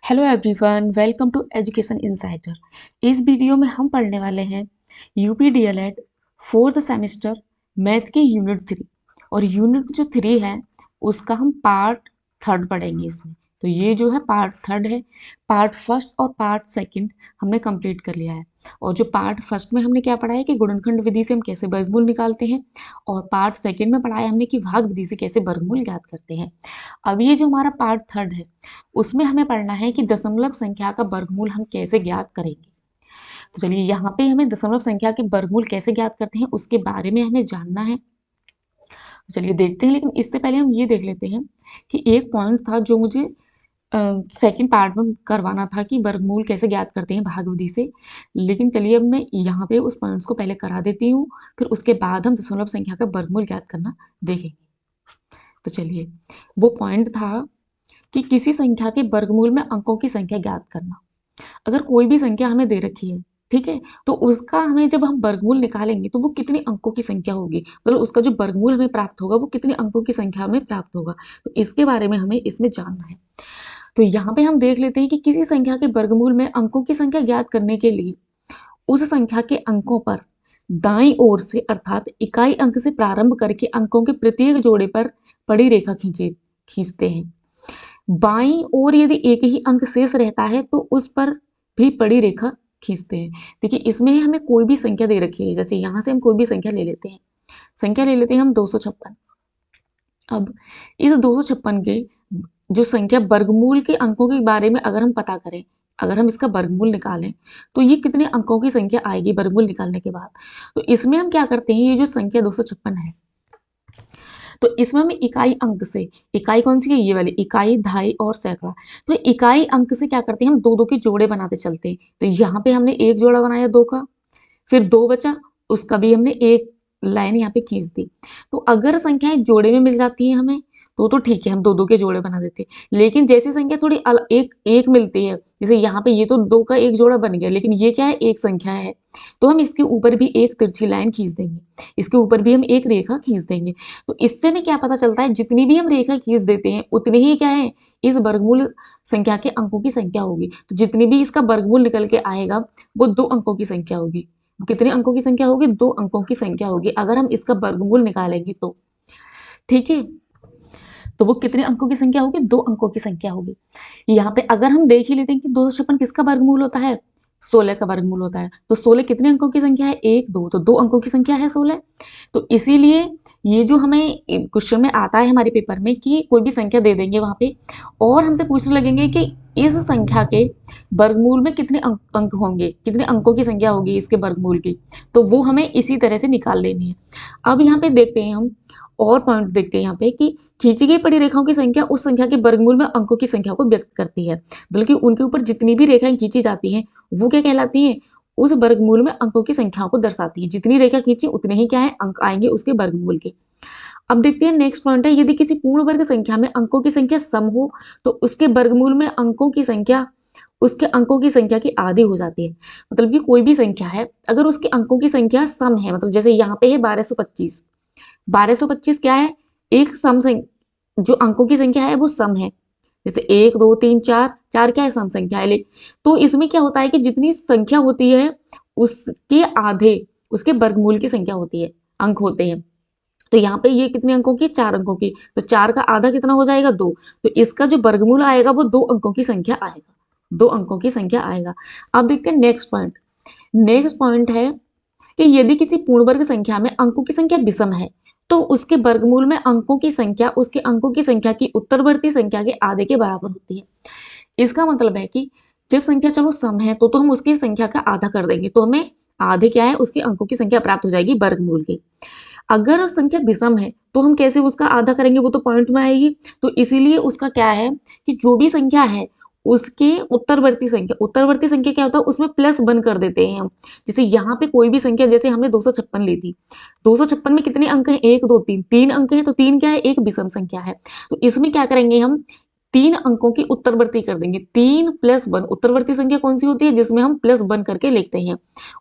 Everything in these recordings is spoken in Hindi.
Hello everyone, welcome to Education Insider. इस वीडियो में हम पढ़ने वाले हैं UP DElEd fourth semester math के यूनिट 3। और यूनिट जो 3 है उसका हम पार्ट थर्ड पढ़ेंगे इसमें। तो ये जो है पार्ट थर्ड है। पार्ट फर्स्ट और पार्ट सेकंड हमने कंप्लीट कर लिया है। और जो पार्ट फर्स्ट में हमने क्या पढ़ा है कि गुणनखंड विधि से हम कैसे वर्गमूल निकालते हैं, और पार्ट सेकंड में पढ़ा है हमने कि भाग विधि से कैसे वर्गमूल ज्ञात करते हैं। अब ये जो हमारा पार्ट थर्ड है उसमें हमें पढ़ना है कि दशमलव संख्या का वर्गमूल हम कैसे ज्ञात करेंगे। तो चलिए यहाँ पे हमें दशमलव संख्या के वर्गमूल कैसे ज्ञात करते हैं उसके बारे में हमें जानना है। तो चलिए देखते हैं, लेकिन इससे पहले हम ये देख लेते हैं कि एक पॉइंट था जो मुझे सेकंड पार्ट में करवाना था कि वर्गमूल कैसे ज्ञात करते हैं भाग विधि से। लेकिन चलिए अब मैं यहाँ पे उस पॉइंट्स को पहले करा देती हूँ, फिर उसके बाद हम दशमलव संख्या का वर्गमूल ज्ञात करना देखेंगे। तो चलिए, वो पॉइंट था कि किसी संख्या के वर्गमूल में अंकों की संख्या ज्ञात करना। अगर कोई भी संख्या हमें दे रखी है, ठीक है, तो उसका हमें जब हम वर्गमूल निकालेंगे तो वो कितने अंकों की संख्या होगी, मतलब उसका जो वर्गमूल हमें प्राप्त होगा वो कितने अंकों की संख्या में प्राप्त होगा। तो इसके बारे में हमें इसमें जानना है। तो यहाँ पे हम देख लेते हैं कि किसी संख्या के वर्गमूल में अंकों की संख्या ज्ञात करने के लिए उस संख्या के अंकों पर दाईं ओर से अर्थात इकाई अंक से प्रारंभ करके अंकों के प्रत्येक जोड़े पर पड़ी रेखा खींचते हैं। बाईं ओर यदि एक ही अंक शेष रहता है तो उस पर भी पड़ी रेखा खींचते हैं। देखिए, इसमें हमें कोई भी संख्या दे रखी है, जैसे यहां से हम कोई भी संख्या ले लेते हैं। संख्या ले लेते हैं हम 256। अब इस 256 के जो संख्या वर्गमूल के अंकों के बारे में अगर हम पता करें, अगर हम इसका वर्गमूल निकालें तो ये कितने अंकों की संख्या आएगी वर्गमूल निकालने के बाद। तो इसमें हम क्या करते हैं, ये जो संख्या 256 है तो इसमें हम इकाई अंक से, इकाई कौन सी है, ये वाली इकाई, दहाई और सैकड़ा, तो इकाई अंक से क्या करते हैं हम दो दो के जोड़े बनाते चलते हैं। तो यहाँ पे हमने एक जोड़ा बनाया 2 का, फिर 2 बचा, उसका भी हमने एक लाइन यहाँ पे खींच दी। तो अगर संख्याएं जोड़े में मिल जाती है हमें तो ठीक है, हम दो दो के जोड़े बना देते हैं। लेकिन जैसी संख्या थोड़ी एक एक मिलती है, जैसे यहाँ पे ये तो 2 का एक जोड़ा बन गया, लेकिन ये क्या है, एक संख्या है, तो हम इसके ऊपर भी एक तिरछी लाइन खींच देंगे, इसके ऊपर भी हम एक रेखा खींच देंगे। तो इससे में क्या पता चलता है, जितनी भी हम रेखा खींच देते हैं उतनी ही क्या है, इस वर्गमूल संख्या के अंकों की संख्या होगी। तो जितनी भी इसका वर्गमूल निकल के आएगा वो 2 अंकों की संख्या होगी। कितने अंकों की संख्या होगी, 2 अंकों की संख्या होगी अगर हम इसका वर्गमूल निकालेंगे तो। ठीक है, तो वो कितने अंकों की संख्या होगी, 2 अंकों की संख्या होगी। यहाँ पे अगर हम देख ही लेते हैं कि 256 किसका वर्गमूल होता है, 16 का वर्गमूल होता है। तो 16 कितने अंकों की संख्या है, 1 2, तो 2 अंकों की संख्या है 16। तो इसीलिए ये जो हमें क्वेश्चन में आता है हमारे पेपर में कि कोई भी संख्या दे देंगे वहां पे और हमसे पूछने लगेंगे कि इस संख्या के वर्गमूल में कितने अंक होंगे, कितने अंकों की संख्या होगी इसके वर्गमूल की, तो वो हमें इसी तरह से निकाल लेनी है। अब यहाँ पे देखते हैं हम और पॉइंट देखते हैं यहाँ पे कि खींची गई पड़ी रेखाओं की संख्या उस संख्या के वर्गमूल में अंकों की संख्या को व्यक्त करती है। मतलब कि उनके ऊपर जितनी भी रेखाएं खींची जाती हैं वो क्या कहलाती हैं, उस वर्गमूल में अंकों की संख्याओं को दर्शाती है। जितनी रेखा खींची उतने ही क्या है, अंक आएंगे उसके वर्गमूल के। अब देखते हैं नेक्स्ट पॉइंट है, यदि किसी पूर्ण वर्ग संख्या में अंकों की संख्या सम हो तो उसके वर्गमूल में अंकों की संख्या उसके अंकों की संख्या की आधी हो जाती है। मतलब कि कोई भी संख्या है अगर उसके अंकों की संख्या सम है, मतलब जैसे यहाँ पे है 1225, 1225 क्या है, एक सम संख्या, जो अंकों की संख्या है वो सम है। जैसे 1 2 3 4, 4 क्या है, सम संख्या है। तो इसमें क्या होता है कि जितनी संख्या होती है उसके आधे उसके वर्गमूल की संख्या होती है, अंक होते हैं। तो यहाँ पे ये कितने अंकों की, 4 अंकों की, तो 4 का आधा कितना हो जाएगा, 2। तो इसका जो वर्गमूल आएगा वो 2 अंकों की संख्या आएगा, 2 अंकों की संख्या आएगा। अब देखते हैं नेक्स्ट पॉइंट। नेक्स्ट पॉइंट है कि यदि किसी पूर्ण वर्ग संख्या में अंकों की संख्या विषम है तो उसके वर्गमूल में अंकों की संख्या उसके अंकों की संख्या की उत्तरवर्ती संख्या के आधे के बराबर होती है। इसका मतलब है कि जब संख्या चलो सम है तो हम उसकी संख्या का आधा कर देंगे तो हमें आधे क्या है, उसके अंकों की संख्या प्राप्त हो जाएगी वर्गमूल की। अगर संख्या विषम है तो हम कैसे उसका आधा करेंगे, वो तो पॉइंट में आएगी। तो इसीलिए उसका क्या है कि जो भी संख्या है उसके उत्तरवर्ती संख्या क्या होता है, उसमें प्लस 1 कर देते हैं हम। जैसे यहाँ पे कोई भी संख्या, जैसे हमने 256 ली थी, 256 में कितने अंक हैं, 1 2 3, 3 अंक है, तो 3 क्या है, एक विषम संख्या है। तो इसमें क्या करेंगे हम, 3 अंकों की उत्तरवर्ती कर देंगे, 3 + 1। उत्तरवर्ती संख्या कौन सी होती है, जिसमें हम +1 करके लिखते हैं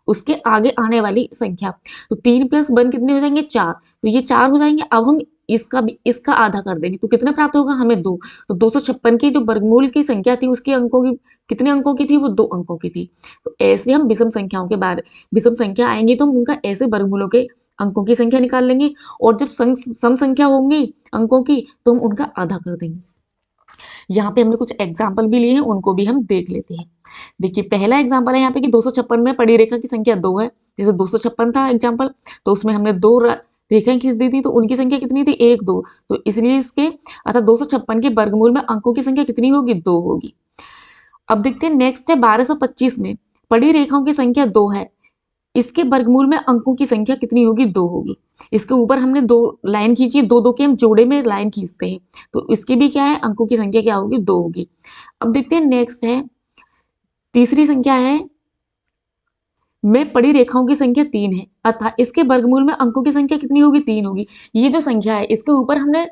उसके आगे आने वाली संख्या। तो 3 + 1 कितने हो जाएंगे, 4। तो ये 4 हो जाएंगे। अब हम इसका भी इसका आधा कर देंगे तो कितना प्राप्त होगा हमें 2। तो 256 की जो वर्गमूल की संख्या थी उसकी अंकों की कितने अंकों की थी, वो 2 अंकों की थी। तो ऐसे हम विषम संख्याओं के बारे विषम संख्या आएंगी तो हम उनका ऐसे वर्गमूलों के अंकों की संख्या निकाल लेंगे, और जब सम संख्या होंगी अंकों की तो हम उनका आधा कर देंगे। यहाँ पे हमने कुछ एग्जाम्पल भी लिए हैं, उनको भी हम देख लेते हैं। देखिए पहला एग्जाम्पल है यहाँ पे कि 256 में पड़ी रेखा की संख्या 2 है। जैसे 256 था एग्जाम्पल, तो उसमें हमने 2 रेखाएं खींच दी थी, तो उनकी संख्या कितनी थी, 1 2। तो इसलिए इसके अर्थात 256 के वर्गमूल में अंकों की संख्या कितनी होगी, 2 होगी। अब देखते हैं नेक्स्ट है 1225 में पड़ी रेखाओं की संख्या 2 है, इसके वर्गमूल में अंकों की संख्या कितनी होगी, 2 होगी। इसके ऊपर हमने 2 लाइन खींची, 2 2 के हम जोड़े में लाइन खींचते हैं, तो इसकी भी क्या है, अंकों की संख्या क्या होगी, 2 होगी। अब देखते हैं नेक्स्ट है तीसरी संख्या है में पड़ी रेखाओं की संख्या 3 है, अर्थात इसके वर्गमूल में अंकों की संख्या कितनी होगी, 3 होगी। ये जो संख्या है इसके ऊपर हमने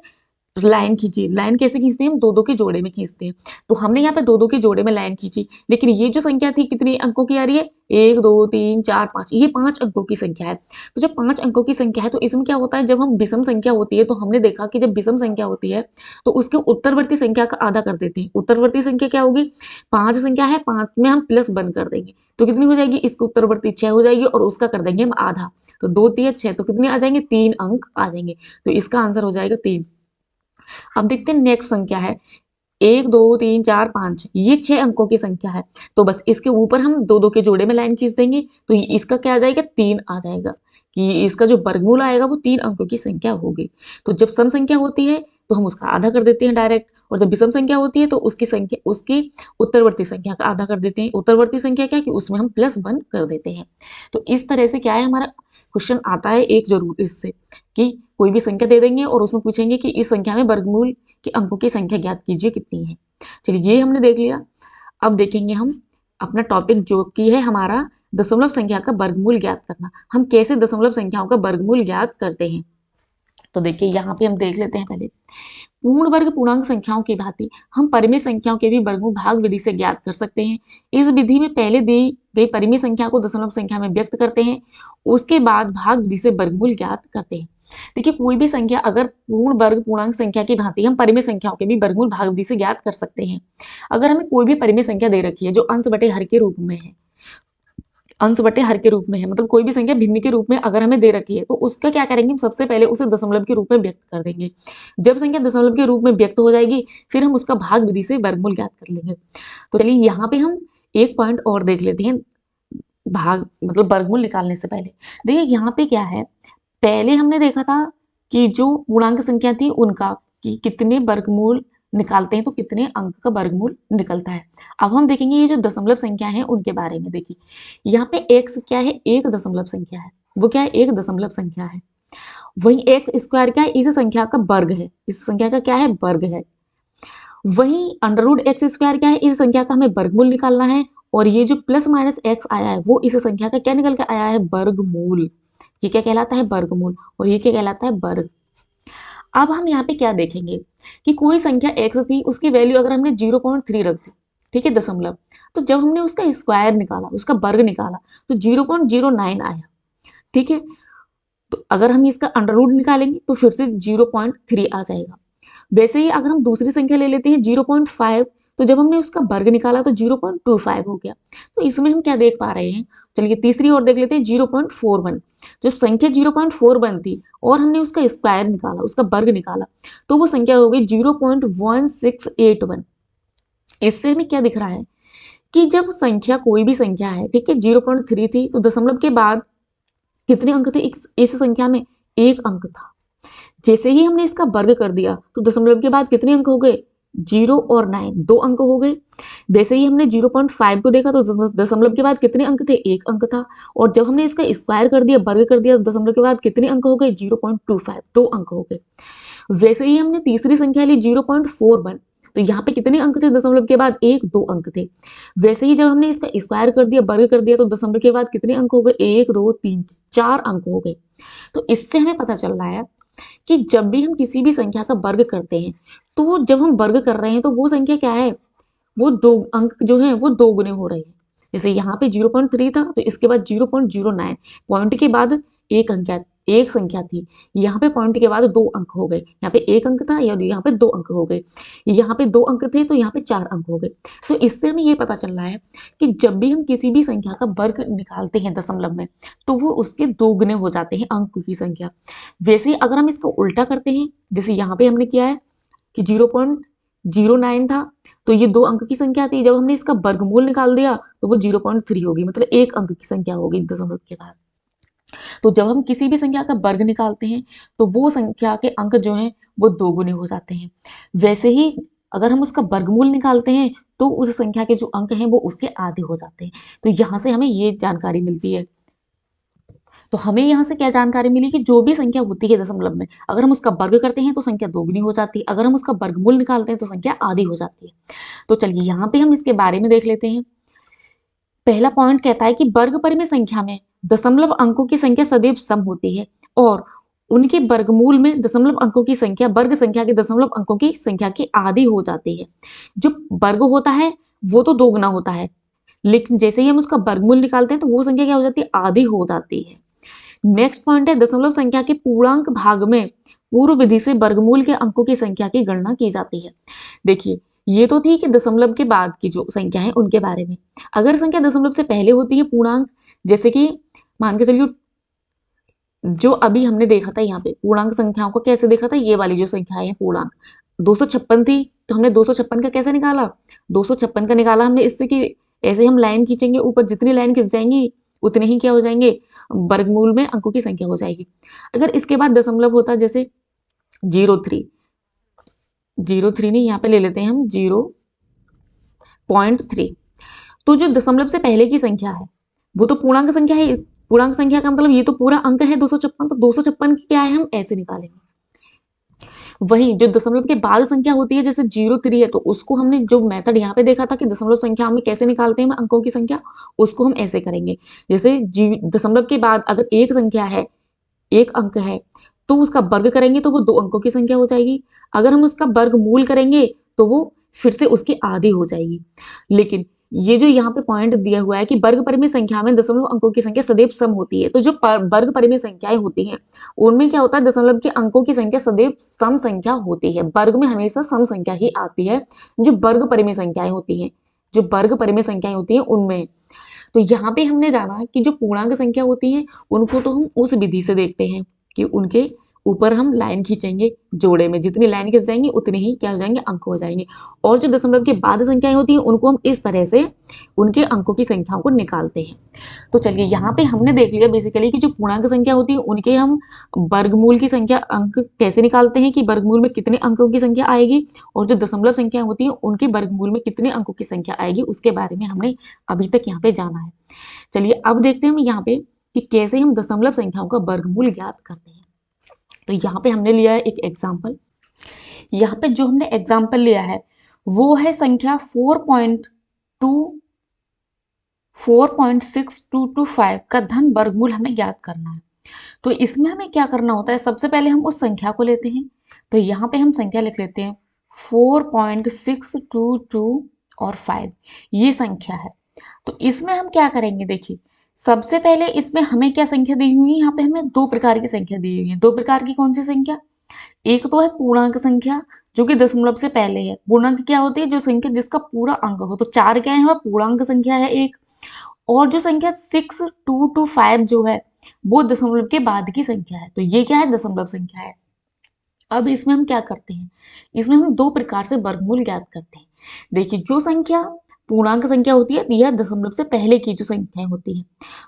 लाइन खींची, लाइन कैसे खींचते हैं, हम 2 2 के जोड़े में खींचते हैं। तो हमने यहाँ पे 2 2 के जोड़े में लाइन खींची, लेकिन ये जो संख्या थी कितनी अंकों की आ रही है, 1 2 3 4 5, ये 5 अंकों की संख्या है। तो जब 5 अंकों की संख्या है तो इसमें क्या होता है, जब हम विषम संख्या होती है तो हमने देखा कि जब विषम संख्या होती है तो उसके उत्तरवर्ती संख्या का आधा कर देते हैं। उत्तरवर्ती संख्या क्या होगी, 5 संख्या है, 5 में हम +1 कर देंगे तो कितनी हो जाएगी, इसके उत्तरवर्ती 6 हो जाएगी, और उसका कर देंगे हम आधा, तो 2 3 6, तो कितने आ जाएंगे, 3 अंक आ जाएंगे। तो इसका आंसर हो जाएगा 3। अब देखते हैं नेक्स्ट संख्या है 1 2 3 4 5, ये 6 अंकों की संख्या है। तो बस इसके ऊपर हम 2 2 के जोड़े में लाइन खींच देंगे, तो इसका क्या आ जाएगा, 3 आ जाएगा, कि इसका जो वर्गमूल आएगा वो 3 अंकों की संख्या होगी। तो जब सम संख्या होती है तो हम उसका आधा कर देते हैं डायरेक्ट, और जब विषम संख्या होती है तो उसकी संख्या उसकी उत्तरवर्ती संख्या का आधा कर देते हैं। उत्तरवर्ती संख्या क्या, कि उसमें हम +1 कर देते हैं। तो इस तरह से क्या है, हमारा क्वेश्चन आता है एक जरूर इससे, कि कोई भी संख्या दे देंगे और उसमें पूछेंगे कि इस संख्या में वर्गमूल के अंकों की संख्या ज्ञात कीजिए कितनी है। चलिए ये हमने देख लिया। अब देखेंगे हम अपना टॉपिक जो कि है हमारा दशमलव संख्या का वर्गमूल ज्ञात करना। हम कैसे दशमलव संख्याओं का वर्गमूल ज्ञात करते हैं, तो देखिए यहाँ पे हम देख लेते हैं। पहले पूर्ण वर्ग पूर्णांक संख्याओं की भांति हम परिमेय संख्याओं के भी वर्गमूल भाग विधि से ज्ञात कर सकते हैं। इस विधि में पहले दी गई परिमेय संख्या को दशमलव संख्या में व्यक्त करते हैं, उसके बाद भाग विधि से वर्गमूल ज्ञात करते हैं। देखिए कोई भी संख्या अगर पूर्ण वर्ग पूर्णांक संख्या की भांति हम परिमेय संख्याओं के भी वर्गमूल भाग विधि से ज्ञात कर सकते हैं। अगर हमें कोई भी परिमेय संख्या दे रखी है जो अंश बटे हर के रूप में है, अंश बटे हर के रूप में है, मतलब कोई भी संख्या भिन्न के रूप में अगर हमें दे रखी है तो उसका क्या करेंगे, हम सबसे पहले उसे दशमलव के रूप में व्यक्त कर देंगे। जब संख्या दशमलव के रूप में व्यक्त हो जाएगी फिर हम उसका भाग विधि से वर्गमूल ज्ञात कर लेंगे। तो चलिए यहाँ पे हम एक पॉइंट और देख लेते हैं, भाग मतलब वर्गमूल निकालने से पहले। देखिए यहाँ पे क्या है, पहले हमने देखा था कि जो पूर्णांक संख्या थी उनका कि कितने वर्गमूल निकालते हैं तो कितने अंक का वर्गमूल निकलता है। अब हम देखेंगे ये जो दशमलव संख्या है उनके बारे में। देखिए यहाँ पे x क्या है, एक दशमलव संख्या है, वो क्या है, एक दशमलव संख्या है। वही x स्क्वायर क्या है, इस संख्या का वर्ग है, इस संख्या का क्या है, वर्ग है। वही √x² क्या है, इस संख्या का हमें वर्गमूल निकालना है, और ये जो +-x आया है वो इस संख्या का क्या निकल के आया है, वर्गमूल। ये क्या कहलाता है, वर्गमूल, और ये क्या कहलाता है, वर्ग। अब हम यहाँ पे क्या देखेंगे कि कोई संख्या x थी, उसकी वैल्यू अगर हमने 0.3 रख दी, ठीक है, दशमलव, तो जब हमने उसका स्क्वायर निकाला, उसका वर्ग निकाला, तो 0.09 आया, ठीक है। तो अगर हम इसका अंडर निकालेंगे तो फिर से 0.3 आ जाएगा। वैसे ही अगर हम दूसरी संख्या ले लेते हैं 0.5, तो जब हमने उसका वर्ग निकाला तो 0.25 हो गया। तो इसमें हम क्या देख पा रहे हैं, चलिए तीसरी और देख लेते हैं, 0.41। जब संख्या 0.41 थी और हमने उसका स्क्वायर निकाला, उसका वर्ग निकाला, तो वो संख्या हो गई 0.1681। इससे हमें क्या दिख रहा है कि जब संख्या कोई भी संख्या है, ठीक है, 0.3 थी तो दशमलव के बाद कितने अंक थे इस संख्या में, एक अंक था। जैसे ही हमने इसका वर्ग कर दिया तो दशमलव के बाद कितने अंक हो गए, 0 और 9, 2 अंक हो गए। वैसे ही हमने 0.5 को देखा तो दशमलव के बाद कितने अंक थे, एक अंक था। और जब हमने इसका स्क्वायर कर दिया, वर्ग कर दिया, तो दशमलव के बाद कितने अंक हो गए, 0.25, 2 अंक हो गए। वैसे ही हमने तीसरी संख्या ली 0.41, तो यहाँ पे कितने अंक थे दशमलव के बाद, 1 2 अंक थे। वैसे ही जब हमने इसका स्क्वायर कर दिया, वर्ग कर दिया, तो दशमलव के बाद कितने अंक हो गए, 1 2 3 4 अंक हो गए। तो इससे हमें पता चल रहा है कि जब भी हम किसी भी संख्या का वर्ग करते हैं तो जब हम वर्ग कर रहे हैं तो वो संख्या क्या है, वो 2 अंक जो है वो 2 गुने हो रहे हैं। जैसे यहाँ पे 0.3 था तो इसके बाद 0.09, पॉइंट के बाद एक अंक एक संख्या थी, यहाँ पे पॉइंट के बाद 2 अंक हो गए, यहाँ पे 1 अंक था या यहाँ पे 2 अंक हो गए, यहाँ पे 2 अंक थे तो यहाँ पे 4 अंक हो गए। तो इससे हमें ये पता चल रहा है कि जब भी हम किसी भी संख्या का वर्ग निकालते हैं दशमलव में, तो वो उसके दोगुने हो जाते हैं अंक की संख्या। वैसे ही अगर हम इसको उल्टा करते हैं, जैसे यहाँ पे हमने किया है कि 0.09 था, तो ये 2 अंक की संख्या थी, जब हमने इसका वर्गमूल निकाल दिया तो वो 0.3 होगी, मतलब 1 अंक की संख्या होगी दशमलव के बाद। तो जब हम किसी भी संख्या का वर्ग निकालते हैं तो वो संख्या के अंक जो हैं वो दोगुने हो जाते हैं। वैसे ही अगर हम उसका वर्गमूल निकालते हैं तो उस संख्या के जो अंक हैं वो उसके आधे हो जाते हैं। तो यहाँ से हमें ये जानकारी मिलती है। तो हमें यहाँ से क्या जानकारी मिली कि जो भी संख्या होती है दशमलव में, अगर हम उसका वर्ग करते हैं तो संख्या दोगुनी हो जाती है, अगर हम उसका वर्गमूल निकालते हैं तो संख्या आधी हो जाती है। तो चलिए यहाँ पे हम इसके बारे में देख लेते हैं। पहला पॉइंट कहता है कि वर्ग परिमेय संख्या में दशमलव अंकों की संख्या सदैव सम होती है और उनके वर्गमूल में दशमलव अंकों की संख्या वर्ग संख्या के दशमलव अंकों की संख्या की आधी हो जाती है। जो वर्ग होता है वो तो दोगुना होता है, लेकिन जैसे ही हम उसका वर्गमूल निकालते हैं तो वो संख्या क्या हो जाती है, आधी हो जाती है। नेक्स्ट पॉइंट है दशमलव संख्या के पूर्णांक भाग में पूर्व विधि से वर्गमूल के अंकों की संख्या की गणना की जाती है। देखिए ये तो थी कि दशमलव के बाद की जो संख्या है उनके बारे में। अगर संख्या दशमलव से पहले होती है पूर्णांक, जैसे कि मान के चलिए जो अभी हमने देखा था यहाँ पे पूर्णांक संख्याओं को कैसे देखा था, ये वाली जो संख्याएं हैं पूर्णांक 256 थी, तो हमने 256 का कैसे निकाला, 256 का निकाला हमने इससे कि ऐसे हम लाइन खींचेंगे ऊपर, जितनी लाइन खींच जाएंगी उतने ही क्या हो जाएंगे, वर्गमूल में अंकों की संख्या हो जाएगी। अगर इसके बाद दशमलव होता जैसे 03 नहीं, यहाँ पे ले लेते हैं हम 0.3, तो जो दशमलव से पहले की संख्या है वो तो पूर्णांक संख्या है। पूर्णांक संख्या का मतलब ये तो पूरा अंक है 256, तो 256 की क्या है हम ऐसे निकालेंगे। वही जो दशमलव के बाद संख्या होती है जैसे 03 है, तो उसको हमने जो मेथड यहाँ पे देखा था कि दशमलव संख्या में कैसे निकालते हैं अंकों की संख्या, उसको हम ऐसे करेंगे। जैसे दशमलव के बाद अगर एक संख्या है, एक अंक है, तो उसका वर्ग करेंगे तो वो 2 अंकों की संख्या हो जाएगी। अगर हम उसका वर्गमूल करेंगे तो वो फिर से उसकी आधी हो जाएगी। लेकिन ये जो यहाँ पे पॉइंट दिया हुआ है कि वर्ग परिमेय संख्या में दशमलव अंकों की संख्या सदैव सम होती है, तो जो वर्ग परिमेय संख्याएं होती हैं उनमें क्या होता है, दशमलव के अंकों की संख्या सदैव सम संख्या होती है। वर्ग में हमेशा सम संख्या ही आती है जो वर्ग परिमेय संख्याएं होती हैं, जो वर्ग परिमेय संख्याएं होती हैं उनमें। तो यहाँ पे हमने जाना कि जो पूर्णांक संख्या होती है उनको तो हम उस विधि से देखते हैं कि उनके ऊपर हम लाइन खींचेंगे जोड़े में, जितनी लाइन खींच जाएंगे उतने ही क्या हो जाएंगे, अंक हो जाएंगे। और जो दशमलव के बाद संख्याएं होती हैं उनको हम इस तरह से उनके अंकों की संख्याओं को निकालते हैं। तो चलिए यहाँ पे हमने देख लिया बेसिकली कि जो पूर्णांक संख्या होती है उनके हम वर्गमूल की संख्या अंक कैसे निकालते हैं कि वर्गमूल में कितने अंकों की संख्या आएगी, और जो दशमलव संख्या होती है उनके वर्गमूल में कितने अंकों की संख्या आएगी उसके बारे में हमने अभी तक यहाँ पे जाना है। चलिए अब देखते हैं हम यहाँ पे कि कैसे हम दशमलव संख्याओं का वर्गमूल ज्ञात करते हैं। तो यहाँ पे हमने लिया है एक एग्जाम्पल। यहाँ पे जो हमने एग्जाम्पल लिया है वो है संख्या 4.6225 का धन वर्गमूल हमें ज्ञात करना है। तो इसमें हमें क्या करना होता है, सबसे पहले हम उस संख्या को लेते हैं। तो यहाँ पे हम संख्या लिख लेते हैं 4.622 और 5, ये संख्या है। तो इसमें हम क्या करेंगे, देखिए सबसे पहले इसमें हमें क्या संख्या दी हुई है, यहाँ पे हमें 2 प्रकार की संख्या दी हुई है। 2 प्रकार की कौन सी संख्या, एक तो है पूर्णांक संख्या जो कि दशमलव से पहले है। पूर्णांक क्या होती है, जो संख्या जिसका पूरा अंक हो। तो 4 क्या है हमारा पूर्णांक संख्या है एक, और जो संख्या 6225 जो है वो दशमलव के बाद की संख्या है। तो ये क्या है, दशमलव संख्या है। अब इसमें हम क्या करते हैं, इसमें हम 2 प्रकार से वर्गमूल ज्ञात करते हैं। देखिए जो संख्या पूर्णांक संख्या होती है यह दशमलव से पहले की जो संख्याएं होती हैं,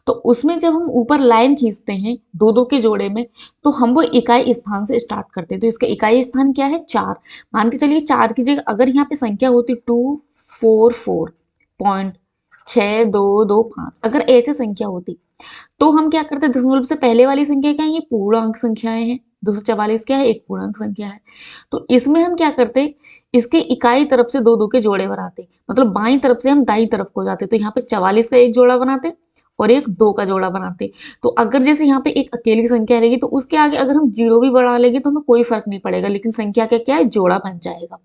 तो उसमें जब हम ऊपर लाइन खींचते हैं 2-2 के जोड़े में, तो हम वो इकाई स्थान से स्टार्ट करते हैं। तो इसका इकाई स्थान क्या है, 4। मान के चलिए 4 की जगह अगर यहाँ पे संख्या होती 244.6225, अगर ऐसे संख्या होती तो हम क्या करते हैं, दशमलव से पहले वाली संख्या क्या है, ये पूर्णांक संख्याएं हैं। 244 क्या है, एक पूर्णांक संख्या है। तो इसमें हम क्या करते, इसके इकाई तरफ से 2-2 के जोड़े बनाते, मतलब बाईं तरफ से हम दाईं तरफ को जाते। तो यहाँ पे 44 का एक जोड़ा बनाते और एक 2 का जोड़ा बनाते। तो अगर जैसे यहाँ पे एक अकेली संख्या रहेगी तो उसके आगे अगर हम 0 भी बढ़ा लेंगे तो हमें कोई फर्क नहीं पड़ेगा, लेकिन संख्या का क्या है, जोड़ा बन जाएगा।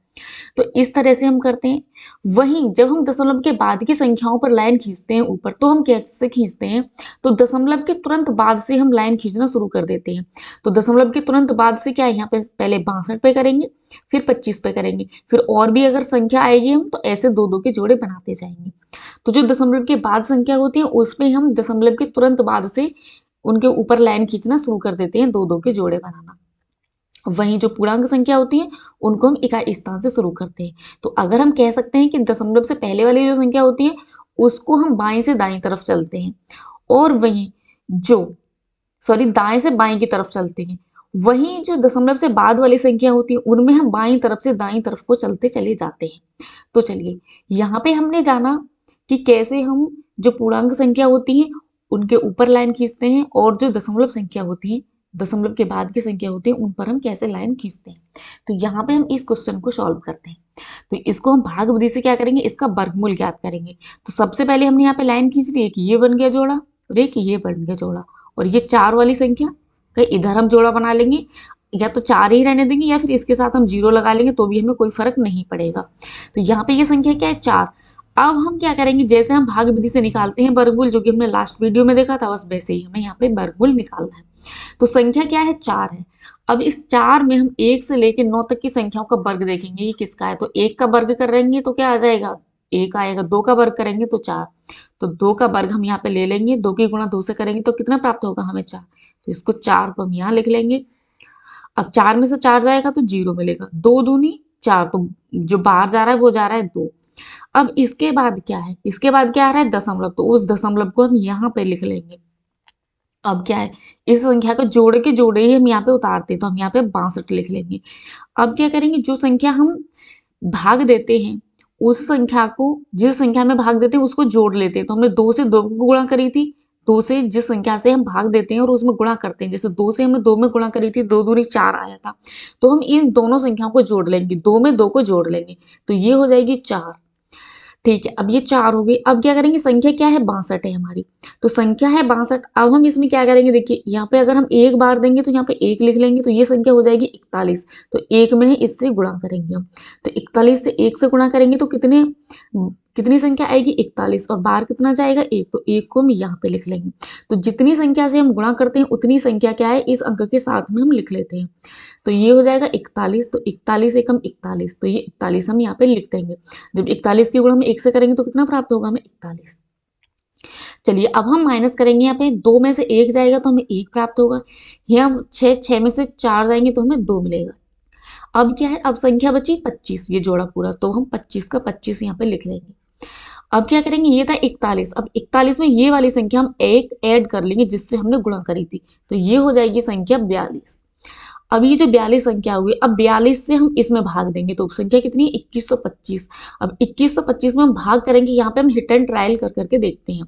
तो इस तरह से हम करते हैं। वहीं जब हम दशमलव के बाद की संख्याओं पर लाइन खींचते हैं ऊपर, तो हम कैसे खींचते हैं, तो दशमलव के तुरंत बाद से हम लाइन खींचना शुरू कर देते हैं। तो दशमलव के तुरंत बाद से क्या है, यहाँ पे पहले 62 पे करेंगे, फिर 25 पे करेंगे, फिर और भी अगर संख्या आएगी हम तो ऐसे दो दो के जोड़े बनाते जाएंगे। तो जो दशमलव के बाद संख्या होती है उसमें हम दशमलव के तुरंत बाद से उनके ऊपर लाइन खींचना शुरू कर देते हैं, दो दो के जोड़े बनाना। वहीं जो पूर्णांक संख्या होती है उनको हम इकाई स्थान से शुरू करते हैं। तो अगर हम कह सकते हैं कि दशमलव से पहले वाली जो संख्या होती है उसको हम बाईं से दाईं तरफ चलते हैं, और वहीं जो दाएं से बाईं की तरफ चलते हैं। वहीं जो दशमलव से बाद वाली संख्या होती है उनमें हम बाईं तरफ से दाईं तरफ को चलते चले जाते हैं। तो चलिए, यहाँ पे हमने जाना कि कैसे हम जो पूर्णांक संख्या होती है उनके ऊपर लाइन खींचते हैं, और जो दशमलव संख्या होती है, दशमलव के बाद की संख्या होती है, उन पर हम कैसे लाइन खींचते हैं। तो यहाँ पे हम इस क्वेश्चन को सॉल्व करते हैं। तो इसको हम भाग विधि से क्या करेंगे, इसका वर्गमूल ज्ञात करेंगे। तो सबसे पहले हमने यहाँ पे लाइन खींच ली, एक ये बन गया जोड़ा और एक ये बन गया जोड़ा, और ये 4 वाली संख्या का इधर हम जोड़ा बना लेंगे, या तो 4 ही रहने देंगे या फिर इसके साथ हम 0 लगा लेंगे तो भी हमें कोई फर्क नहीं पड़ेगा। तो यहाँ पे ये संख्या क्या है, 4। अब हम क्या करेंगे, जैसे हम भाग विधि से निकालते हैं वर्गमूल, जो कि हमने लास्ट वीडियो में देखा था, बस वैसे ही हमें यहाँ पे वर्गमूल निकालना है। तो संख्या क्या है, 4 है। अब इस 4 में हम 1 से लेकर 9 तक की संख्याओं का वर्ग देखेंगे, ये किसका है। तो 1 का वर्ग करेंगे तो क्या आ जाएगा, 1 आएगा। 2 का वर्ग करेंगे तो 4। तो 2 का वर्ग हम यहाँ पे ले लेंगे, 2 की गुणा 2 से करेंगे तो कितना प्राप्त होगा हमें, 4। तो इसको 4 को हम यहाँ लिख लेंगे। अब 4 में से 4 जाएगा तो 0 मिलेगा, 2 दूनी 4, तो जो बाहर जा रहा है वो जा रहा है 2। अब इसके बाद क्या है, इसके बाद क्या आ रहा है, दशमलव, तो उस दशमलव को हम यहाँ पे लिख लेंगे। अब क्या है, इस संख्या को जोड़े के जोड़े ही हम यहाँ पे उतारते हैं, तो हम यहाँ पे 62 लिख लेंगे। अब क्या करेंगे, जो संख्या हम भाग देते हैं उस संख्या को, जिस संख्या में भाग देते हैं उसको जोड़ लेते हैं। तो हमने 2 से 2 को गुणा करी थी, 2 से जिस संख्या से हम भाग देते हैं और उसमें गुणा करते हैं, जैसे 2 से हमने 2 में गुणा करी थी, 2 दूनी 4 आया था, तो हम इन दोनों संख्याओं को जोड़ लेंगे, 2 में 2 को जोड़ लेंगे, तो ये हो जाएगी 4। ठीक है, अब ये 4 हो गई। अब क्या करेंगे, संख्या क्या है, 62 है हमारी। तो संख्या है 62। अब हम इसमें क्या करेंगे, देखिए यहाँ पे अगर हम एक बार देंगे तो यहाँ पे 1 लिख लेंगे, तो ये संख्या हो जाएगी 41। तो 1 में है, इससे गुणा करेंगे हम। तो 41 से 1 से गुणा करेंगे तो कितनी संख्या आएगी, 41, और बाहर कितना जाएगा, 1। तो 1 को हम यहाँ पे लिख लेंगे। तो जितनी संख्या से हम गुणा करते हैं उतनी संख्या क्या है, इस अंक के साथ में हम लिख लेते हैं। तो ये हो जाएगा 41। तो 41 एकम 41, तो ये 41 हम यहाँ पे लिख देंगे। जब 41 की गुणा हम 1 से करेंगे तो कितना प्राप्त होगा हमें, 41। चलिए, अब हम माइनस करेंगे, यहाँ पे 2 में से 1 जाएगा तो हमें 1 प्राप्त होगा। यहाँ 6 में से 4 जाएंगे तो हमें 2 मिलेगा। अब क्या है, अब संख्या बची 25, ये जोड़ा पूरा, तो हम 25 का 25 यहाँ पे लिख लेंगे। अब क्या करेंगे, ये था 41। अब 41 में ये वाली संख्या हम एक ऐड कर लेंगे जिससे हमने गुणा करी थी, तो ये हो जाएगी संख्या 42। अब ये जो 42 संख्या हुई, अब 42 से हम इसमें भाग देंगे, तो संख्या कितनी है, 2125। अब 2125 में हम भाग करेंगे, यहाँ पे हम हिट एंड ट्रायल कर करके देखते हैं।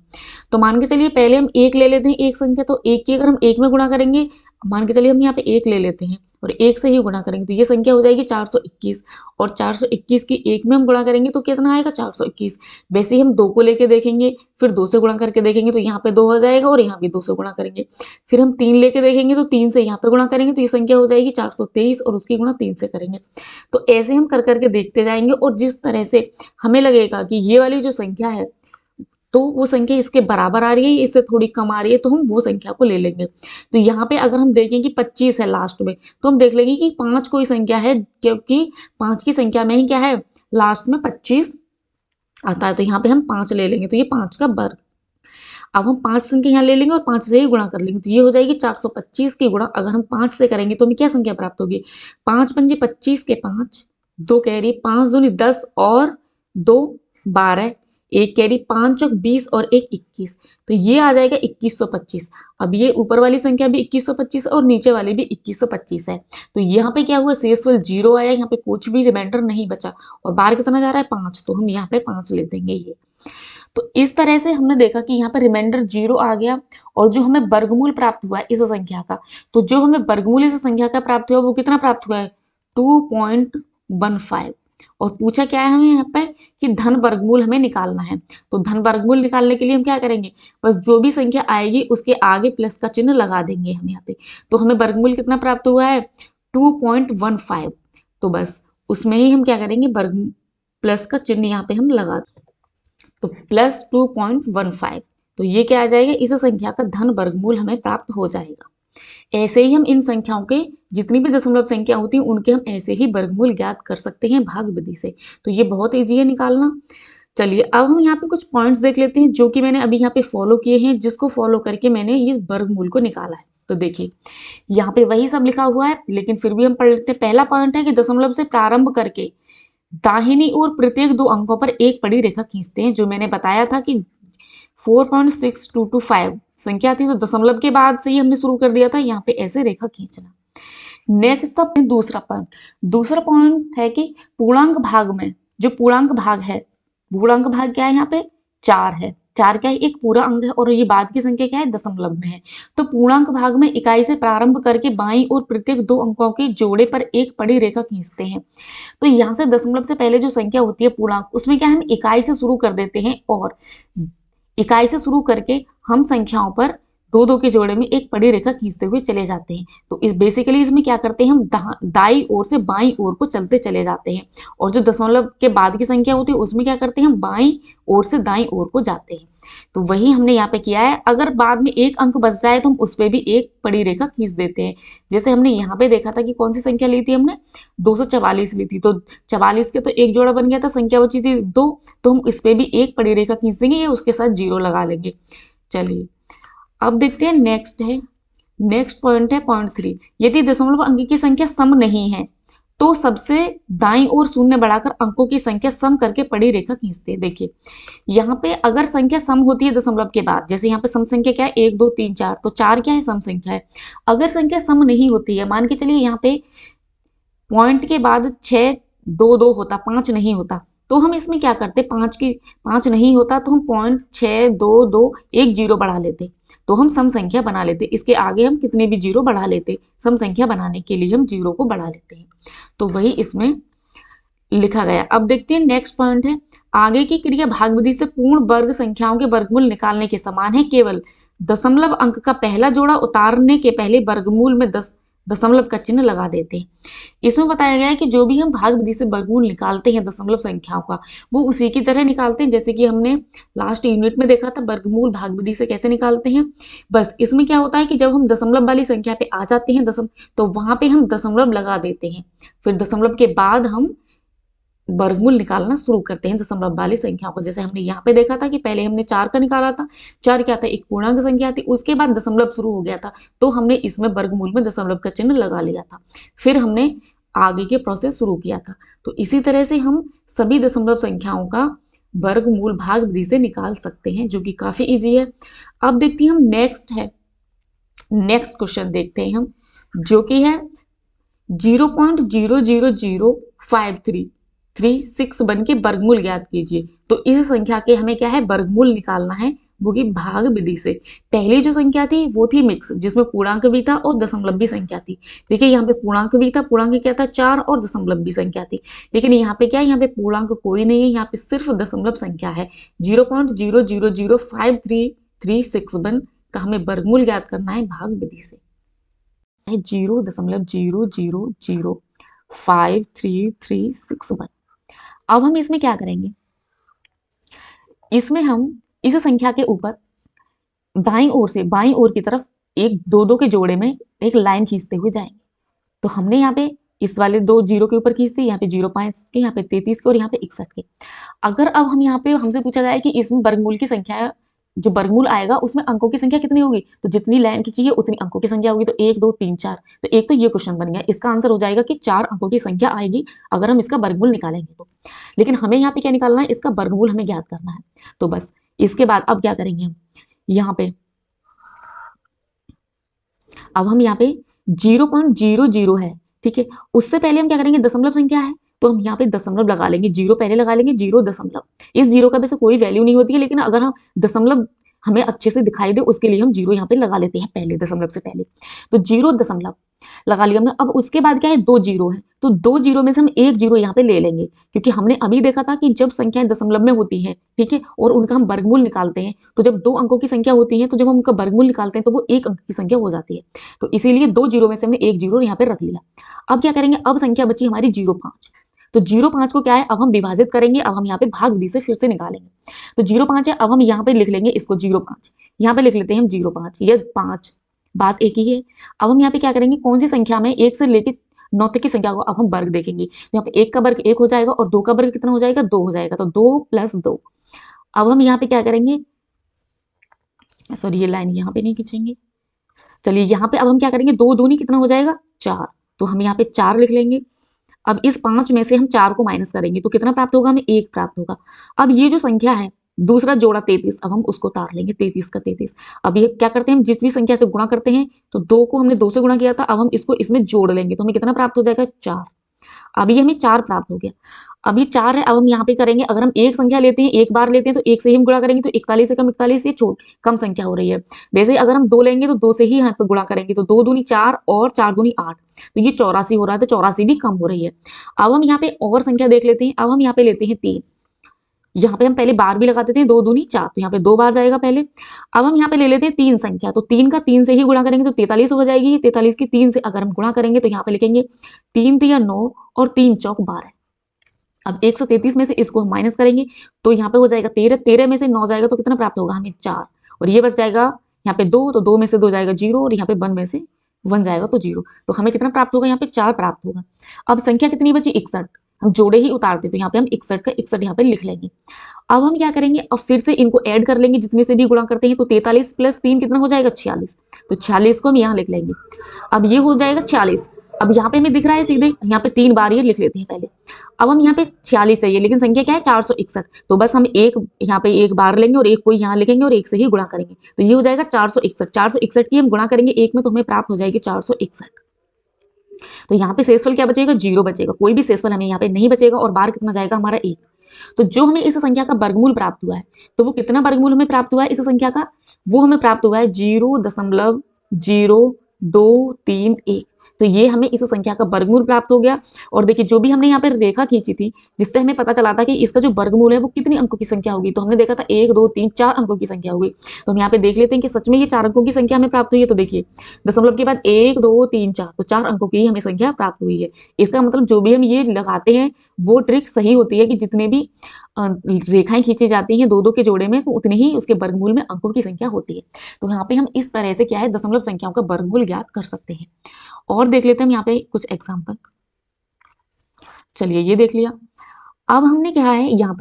तो मान के चलिए पहले हम 1 ले लेते हैं, एक संख्या, तो 1 की अगर हम 1 में गुणा करेंगे, मान के चलिए हम यहाँ पे 1 ले लेते हैं और 1 से ही गुणा करेंगे, तो ये संख्या हो जाएगी 421। और 421 की 1 में हम गुणा करेंगे तो कितना आएगा, 421। वैसे ही हम 2 को लेके देखेंगे, फिर 2 से गुणा करके देखेंगे तो यहाँ पे 2 हो जाएगा, और यहाँ भी 2 से गुणा करेंगे। फिर हम 3 लेके देखेंगे तो 3 से यहाँ पे गुणा करेंगे तो ये संख्या हो जाएगी 423, और उसकी गुणा 3 से करेंगे। तो ऐसे हम कर करके देखते जाएंगे, और जिस तरह से हमें लगेगा कि ये वाली जो संख्या है तो वो संख्या इसके बराबर आ रही है, इससे थोड़ी कम आ रही है, तो हम वो संख्या को ले लेंगे। तो यहाँ पे अगर हम देखें कि 25 है लास्ट में, तो हम देख लेंगे कि 5 कोई संख्या है, क्योंकि 5 की संख्या में ही क्या है, लास्ट में 25 आता है। तो यहाँ पे हम 5 ले लेंगे, तो ये 5 का वर्ग। अब हम 5 संख्या यहाँ ले लेंगे और 5 से ही गुणा कर लेंगे, तो ये हो जाएगी 425 की गुणा अगर हम 5 से करेंगे तो हमें क्या संख्या प्राप्त होगी, 5 पंजे 25 के 5, 2 कैरी, 5 दूनी 10 और 2 12, 1 कैरी, 5 चौक 20 और 1 21, तो ये आ जाएगा 2125। अब ये ऊपर वाली संख्या भी 2125 और नीचे वाली भी 2125 है। तो यहाँ पे क्या हुआ, शेषफल 0 आया, यहाँ पे कुछ भी रिमाइंडर नहीं बचा, और बाहर कितना जा रहा है, 5, तो हम यहाँ पे 5 ले देंगे ये। तो इस तरह से हमने देखा कि यहाँ पर रिमाइंडर 0 आ गया, और जो हमें वर्गमूल प्राप्त हुआ है इस संख्या का, तो जो हमें वर्गमूल इस संख्या का प्राप्त हुआ वो कितना प्राप्त हुआ है, 2.15। और पूछा क्या है हमें यहाँ पे कि धन वर्गमूल हमें निकालना है। तो धन वर्गमूल निकालने के लिए हम क्या करेंगे, बस जो भी संख्या आएगी उसके आगे प्लस का चिन्ह लगा देंगे हम यहाँ पे। तो हमें वर्गमूल कितना प्राप्त हुआ है, 2.15। तो बस उसमें ही हम क्या करेंगे, वर्ग प्लस का चिन्ह यहाँ पे हम लगा दें, तो प्लस 2.15। तो ये क्या आ जाएगा, इस संख्या का धन वर्गमूल हमें प्राप्त हो जाएगा। ऐसे ही हम इन संख्याओं के जितनी भी दशमलव संख्या होती है उनके हम ऐसे ही वर्गमूल ज्ञात कर सकते हैं भाग विधि से। तो ये बहुत ईजी है निकालना। चलिए अब हम यहाँ पे कुछ पॉइंट्स देख लेते हैं जो कि मैंने अभी यहाँ पे फॉलो किए हैं, जिसको फॉलो करके मैंने ये वर्गमूल को निकाला है। तो देखिए यहाँ पे वही सब लिखा हुआ है, लेकिन फिर भी हम पढ़ लेते हैं। पहला पॉइंट है कि दशमलव से प्रारंभ करके दाहिनी ओर प्रत्येक दो अंकों पर एक पड़ी रेखा खींचते हैं। जो मैंने बताया था कि 4.6225 संख्या थी, तो दशमलव के बाद से ही हमने शुरू कर दिया था यहाँ पे ऐसे रेखा खींचना। नेक्स्ट दूसरा पॉइंट है कि पूर्णांक भाग में जो पूर्णांक भाग है, पूर्णांक भाग क्या है, यहाँ पे 4 है। 4 क्या है, एक पूरा अंक है, और ये बाद की संख्या क्या है, दशमलव में है। तो पूर्णांक भाग में इकाई से प्रारंभ करके बाईं और प्रत्येक दो अंकों के जोड़े पर एक पड़ी रेखा खींचते हैं। तो यहाँ से दशमलव से पहले जो संख्या होती है पूर्णांक, उसमें क्या हम इकाई से शुरू कर देते हैं, और इकाई से शुरू करके हम संख्याओं पर दो दो के जोड़े में एक पड़ी रेखा खींचते हुए चले जाते हैं। तो इस बेसिकली इसमें क्या करते हैं, हम दाई ओर से बाईं ओर को चलते चले जाते हैं, और जो दशमलव के बाद की संख्या होती है उसमें क्या करते हैं, हम बाईं ओर से दाईं ओर को जाते हैं। तो वही हमने यहाँ पे किया है। अगर बाद में एक अंक बच जाए तो हम उस पर भी एक पड़ी रेखा खींच देते हैं। जैसे हमने यहाँ पे देखा था कि कौन सी संख्या ली थी हमने, 244 ली थी। तो 44 के तो एक जोड़ा बन गया था, संख्या बची थी 2, तो हम इस पे भी एक पड़ी रेखा खींच देंगे या उसके साथ 0 लगा लेंगे। चलिए अब देखते हैं नेक्स्ट पॉइंट है पॉइंट 3। यदि दशमलव अंक की संख्या सम नहीं है तो सबसे दाईं ओर शून्य बढ़ाकर अंकों की संख्या सम करके पड़ी रेखा खींचते हैं। देखिए यहाँ पे अगर संख्या सम होती है दशमलव के बाद, जैसे यहाँ पे सम संख्या क्या है, 1 2 3 4, तो 4 क्या है, सम संख्या है। अगर संख्या सम नहीं होती है, मान के चलिए यहाँ पे पॉइंट के बाद 6 2 2 होता, 5 नहीं होता, तो हम इसमें क्या करते, 5 नहीं होता तो हम पॉइंट 6 2 2 1 0 बढ़ा लेते, तो हम सम संख्या बना लेते। इसके आगे हम कितने भी 0 बढ़ा लेते, सम संख्या बनाने के लिए हम 0 को बढ़ा लेते हैं। तो वही इसमें लिखा गया। अब देखते हैं नेक्स्ट पॉइंट है, आगे की क्रिया भाग विधि से पूर्ण वर्ग संख्याओं के वर्गमूल निकालने के समान है, केवल दशमलव अंक का पहला जोड़ा उतारने के पहले वर्गमूल में दशमलव का चिन्ह लगा देते हैं। इसमें बताया गया है कि जो भी हम भाग विधि से वर्गमूल निकालते हैं दशमलव संख्याओं का, वो उसी की तरह निकालते हैं जैसे कि हमने लास्ट यूनिट में देखा था वर्गमूल भाग विधि से कैसे निकालते हैं। बस इसमें क्या होता है कि जब हम दशमलव वाली संख्या पे आ जाते हैं तो वहां पे हम दशमलव लगा देते हैं, फिर दशमलव के बाद हम वर्गमूल निकालना शुरू करते हैं दशमलव वाली संख्याओं को। जैसे हमने यहाँ पे देखा था कि पहले हमने 4 का निकाला था, 4 क्या था, एक पूर्णांक संख्या थी, उसके बाद दशमलव शुरू हो गया था, तो हमने इसमें वर्गमूल में दशमलव का चिन्ह लगा लिया था, फिर हमने आगे के प्रोसेस शुरू किया था। तो इसी तरह से हम सभी दशमलव संख्याओं का वर्गमूल भाग विधि से निकाल सकते हैं, जो कि काफी ईजी है। अब देखते हैं हम नेक्स्ट क्वेश्चन देखते हैं हम, जो कि है 0.000536 बन के वर्गमूल ज्ञात कीजिए। तो इस संख्या के हमें क्या है, वर्गमूल निकालना है, वो की भाग विधि से। पहली जो संख्या थी वो थी मिक्स, जिसमें पूर्णांक भी था और दशमलव भी संख्या थी। देखिए यहाँ पे पूर्णांक भी था, पूर्णांक क्या था 4, और दशमलव भी संख्या थी। लेकिन यहाँ पे क्या है, यहाँ पे पूर्णांक कोई नहीं है, यहाँ पे सिर्फ दशमलव संख्या है। 0.000536 का हमें वर्गमूल ज्ञात करना है भाग विधि से। 0.00053361। अब हम इसमें क्या करेंगे, इसमें हम इस संख्या के ऊपर बाईं ओर की तरफ एक 2 2 के जोड़े में एक लाइन खींचते हुए जाएंगे। तो हमने यहाँ पे इस वाले 2 0 के ऊपर खींचते, यहाँ पे 0.5 के, यहाँ पे 33 के और यहाँ पे 61 के। अगर अब हम यहाँ पे हमसे पूछा जाए कि इसमें वर्गमूल की संख्या, जो वर्गमूल आएगा उसमें अंकों की संख्या कितनी होगी, तो जितनी लाइन की चाहिए उतनी अंकों की संख्या होगी। तो 1 2 3 4, तो एक तो ये क्वेश्चन बन गया। इसका आंसर हो जाएगा कि 4 अंकों की संख्या आएगी अगर हम इसका वर्गमूल निकालेंगे तो। लेकिन हमें यहाँ पे क्या निकालना है, इसका वर्गमूल हमें ज्ञात करना है। तो बस इसके बाद अब क्या करेंगे हम, यहाँ पे अब हम यहाँ पे 0.00 है, ठीक है, उससे पहले हम क्या करेंगे, दशमलव संख्या है तो हम यहाँ पे दशमलव लगा लेंगे, 0 पहले लगा लेंगे, 0 दशमलव। इस 0 का वैसे कोई वैल्यू नहीं होती है, लेकिन अगर हम दशमलव हमें अच्छे से दिखाई दे उसके लिए हम जीरो यहाँ पे लगा लेते हैं पहले, दशमलव से पहले। तो जीरो दशमलव लगा लिया हमने। अब उसके बाद क्या है, दो जीरो है, तो दो जीरो में से हम एक जीरो यहाँ पे ले लेंगे, क्योंकि हमने अभी देखा था कि जब संख्याएं दशमलव में होती हैं, ठीक है, और उनका हम वर्गमूल निकालते हैं, तो जब दो अंकों की संख्या होती है तो जब हम उनका वर्गमूल निकालते हैं तो वो एक अंक की संख्या हो जाती है। तो इसीलिए दो जीरो में से हमने एक जीरो यहाँ पे रख लिया। अब क्या करेंगे, अब संख्या बची हमारी 0,5। तो 0,5 को क्या है, अब हम विभाजित करेंगे, अब हम यहाँ पे भाग विधि से फिर से निकालेंगे। तो 0,5 है, अब हम यहाँ पे लिख लेंगे इसको 0,5, यहाँ पे लिख लेते हैं हम 0,5, ये 5, बात एक ही है। अब हम यहाँ पे क्या करेंगे, कौन सी संख्या में 1 से लेकर 9 तक की संख्या को अब हम वर्ग देखेंगे। तो यहाँ पे 1 का वर्ग 1 हो जाएगा और 2 का वर्ग कितना हो जाएगा, 2 हो जाएगा, तो 2 + 2। अब हम यहाँ पे क्या करेंगे, सॉरी ये लाइन यहाँ पे नहीं खींचेंगे, चलिए यहाँ पे अब हम क्या करेंगे, 2 दूनी कितना हो जाएगा, 4, तो हम यहाँ पे 4 लिख लेंगे। अब इस 5 में से हम 4 को माइनस करेंगे तो कितना प्राप्त होगा, हमें 1 प्राप्त होगा। अब ये जो संख्या है दूसरा जोड़ा 33, अब हम उसको उतार लेंगे, 33 का 33। अब ये क्या करते हैं, हम जिस भी संख्या से गुणा करते हैं, तो 2 को हमने 2 से गुणा किया था, अब हम इसको इसमें जोड़ लेंगे तो हमें कितना प्राप्त हो जाएगा, 4। अब ये हमें 4 प्राप्त हो गया। अब ये 4 है, अब हम यहाँ पे करेंगे, अगर हम एक संख्या लेते हैं, एक बार लेते हैं, तो एक से ही हम गुणा करेंगे, तो 41 से कम 41, ये कम संख्या हो रही है। वैसे ही अगर हम 2 लेंगे तो 2 से ही यहाँ पे गुणा करेंगे, तो 2 दूनी 4 और 4 दूनी 8, तो ये 84 हो रहा है, तो 84 भी कम हो रही है। अब हम यहाँ पे और संख्या देख लेते हैं, अब हम यहाँ पे लेते हैं 3, यहाँ पे हम पहले बार भी लगाते थे, 2 दूनी 4, तो यहाँ पे 2 बार जाएगा पहले। अब हम यहाँ पे ले लेते हैं 3 संख्या, तो 3 का 3 से ही गुणा करेंगे तो 43 हो जाएगी। 43 की 3 से अगर हम गुणा करेंगे तो यहाँ पे लिखेंगे 3 तिया 9 और 3 चौक 12। अब 133 में से इसको हम माइनस करेंगे तो यहाँ पे हो जाएगा 13, 13 में से 9 जाएगा तो कितना प्राप्त होगा, हमें 4, और ये बच जाएगा यहाँ पे 2, तो 2 में से 2 जाएगा 0, और यहाँ पे 1 में से 1 जाएगा तो 0, तो हमें कितना प्राप्त होगा, यहाँ पे 4 प्राप्त होगा। अब संख्या कितनी बची, 61, हम जोड़े ही उतारते तो यहाँ पे हम 61 का 61 यहाँ पे लिख लेंगे। अब हम क्या करेंगे, अब फिर से इनको ऐड कर लेंगे, जितने से भी गुणा करते हैं, तो 43 + 3 कितना हो जाएगा, 46, तो 46 को हम यहाँ लिख लेंगे। अब ये हो जाएगा 46। अब यहाँ पे हमें दिख रहा है सीधे, यहाँ पे 3 बार ये लिख लेते हैं पहले। अब हम यहाँ पे 46 है ये, लेकिन संख्या क्या है, 461, तो बस हम एक यहाँ पे एक बार लेंगे और एक को यहाँ लिखेंगे और एक से ही गुणा करेंगे, तो ये हो जाएगा 461। 461 की हम गुणा करेंगे एक में तो हमें प्राप्त हो जाएगी 461। तो यहाँ पे शेषफल क्या बचेगा, 0 बचेगा, कोई भी शेषफल हमें यहाँ पे नहीं बचेगा, और बार कितना जाएगा हमारा 1। तो जो हमें इस संख्या का वर्गमूल प्राप्त हुआ है, तो वो कितना वर्गमूल हमें प्राप्त हुआ है इस संख्या का, वो हमें प्राप्त हुआ है 0.0231। तो ये हमें इस संख्या का वर्गमूल प्राप्त हो गया। और देखिए जो भी हमने यहाँ पे रेखा खींची थी, जिससे हमें पता चला था कि इसका जो वर्गमूल है वो कितने अंकों की संख्या होगी, तो हमने देखा था 1 2 3 4 अंकों की संख्या होगी। तो हम यहाँ पे देख लेते हैं कि सच में ये 4 अंकों की संख्या हमें प्राप्त हुई है। तो देखिए दशमलव के बाद 1 2 3 4, तो 4 अंकों की हमें संख्या प्राप्त हुई है। इसका मतलब जो भी हम ये लगाते हैं वो ट्रिक सही होती है कि जितने भी रेखाएं खींची जाती हैं 2 2 के जोड़े में, तो उतनी ही उसके वर्गमूल में अंकों की संख्या होती है। तो यहाँ पे हम इस तरह से क्या है, दशमलव संख्याओं का वर्गमूल ज्ञात कर सकते हैं। और देख लेते हैं हम यहाँ पे कुछ एग्जाम्पल। चलिए ये देख लिया। अब हमने क्या है यहाँ